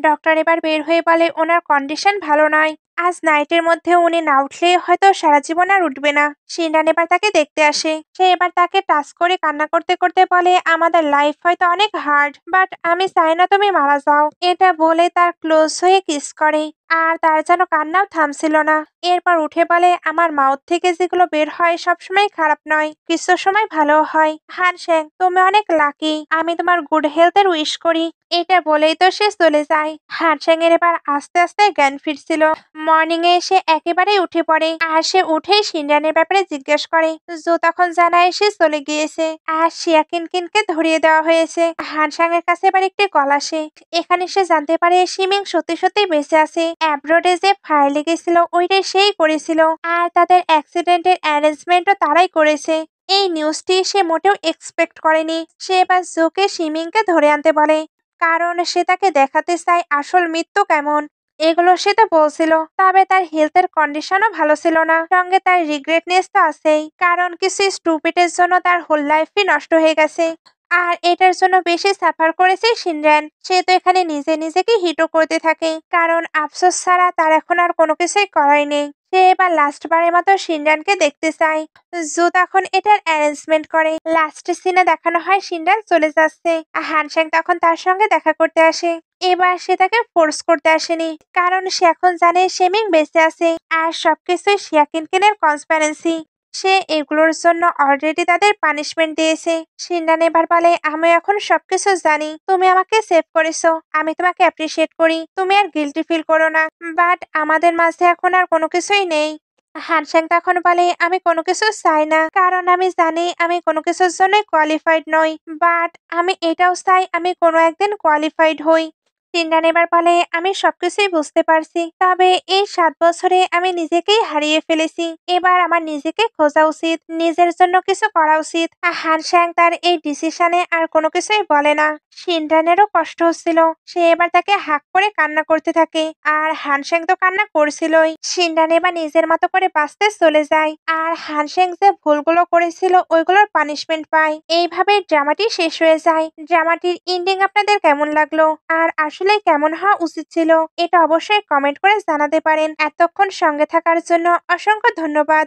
ডক্টর এবার বের হয়ে বলে, ওনার কন্ডিশন ভালো নয়, আজ নাইটের মধ্যে উনি না উঠলে হয়তো সারা জীবন আর উঠবে না। শিনরান এবার তাকে দেখতে আসে। সে এবার তাকে টাচ করে কান্না করতে করতে বলে, আমাদের লাইফ হয়তো অনেক হার্ড, বাট আমি চাই না তুমি মারা যাও। এটা বলে তার ক্লোজ হয়ে কিস করে, আর তার যেন কান্নাও থামছিল না। এরপর উঠে বলে, আমার মাউথ থেকে যেগুলো বের হয় সবসময় খারাপ নয়, কিছু সময় ভালো হয়। হানস্যাং তুমি অনেক লাকি, আমি তোমার গুড হেলথের উইশ করি। এটা বলেই তো সে চলে যায়। হানস্যাং এর এবার আস্তে আস্তে জ্ঞান ফিরছিল। মর্নিং এ সে একেবারেই উঠে পড়ে, আর সে উঠেই শিনরানের ব্যাপারে জিজ্ঞেস করে। জো তখন জানায় সে চলে গিয়েছে, আর শিয়াকিনকিনকে ধরিয়ে দেওয়া হয়েছে। হানস্যাং এর কাছে এবার একটি কল আসে। এখানে সে জানতে পারে শিমিং সত্যি সত্যি বেঁচে আছে। অ্যাব্রোডে যে ফায়ার লেগেছিল ওইটাই সেই করেছিল, আর তাদের অ্যাক্সিডেন্টের অ্যারেঞ্জমেন্টও তারাই করেছে। এই নিউজটি সে মোটেও এক্সপেক্ট করেনি। সে এবার জোকে শিমিংকে ধরে আনতে বলে, কারণ সে তাকে দেখাতে চায় আসল মৃত্যু কেমন। এগুলো সে তো বলছিল, তবে তার হেলথের কন্ডিশনও ভালো ছিল না, সঙ্গে তার রিগ্রেটনেস তো আছেই, কারণ কিছু স্টুপিডের জন্য তার হোল লাইফই নষ্ট হয়ে গেছে। আর এটার জন্য বেশি সাফার করেছে শিনরান। সে তো এখানে নিজে নিজেকে হিটও করতে থাকে, কারণ আফসোস ছাড়া তার এখন আর কোনো কিছুই করাই নেই। সে এবার লাস্ট বারের মতো শিনরানকে দেখতে চায়। জু তখন এটার অ্যারেঞ্জমেন্ট করে। লাস্ট সিনে দেখানো হয় শিনরান চলে যাচ্ছে, আর হানস্যাং তখন তার সঙ্গে দেখা করতে আসে। এবার সে তাকে ফোর্স করতে আসেনি, কারণ সে এখন জানে শিমিং বেঁচে আছে, আর সবকিছুই শিয়াকিনকিনের কনস্পারেন্সি। সে এগুলোর জন্য অলরেডি তাদের পানিশমেন্ট দিয়েছে। শিনরান এবার বলে, আমি এখন সবকিছু জানি, তুমি আমাকে সেভ করেছো, আমি তোমাকে অ্যাপ্রিসিয়েট করি, তুমি আর গিল্টি ফিল করো না, বাট আমাদের মাঝে এখন আর কোনো কিছুই নেই। হানসেন তখন বলে, আমি কোনো কিছু চাই না, কারণ আমি জানি আমি কোনো কিছুর জন্য কোয়ালিফাইড নই। বাট আমি এটাও চাই আমি কোনো একদিন কোয়ালিফাইড হই। সিন্ডান এবার বলে, আমি সবকিছুই বুঝতে পারছি, তবে এই 7 বছরে আমি নিজেকেই হারিয়ে ফেলেছি। এবার আমার নিজেকে খোঁজা উচিত, নিজের জন্য কিছু করা উচিত। হানস্যাং তার এই ডিসিশনে আর কোনো কিছুই বলে না। সিন্ডানেরও কষ্ট হচ্ছিল, সে এবার তাকে হাঁক করে কান্না করতে থাকে। আর হানসেং তো কান্না করছিলই। সিন্ডান এবার নিজের মতো করে বাঁচতে চলে যায়, আর হানসেং যে ভুলগুলো করেছিল ওইগুলোর পানিশমেন্ট পায়। এইভাবে ড্রামাটি শেষ হয়ে যায়। ড্রামাটির এন্ডিং আপনাদের কেমন লাগলো, আর আসলে কেমন হওয়া উচিত ছিল, এটা অবশ্যই কমেন্ট করে জানাতে পারেন। এতক্ষণ সঙ্গে থাকার জন্য অসংখ্য ধন্যবাদ।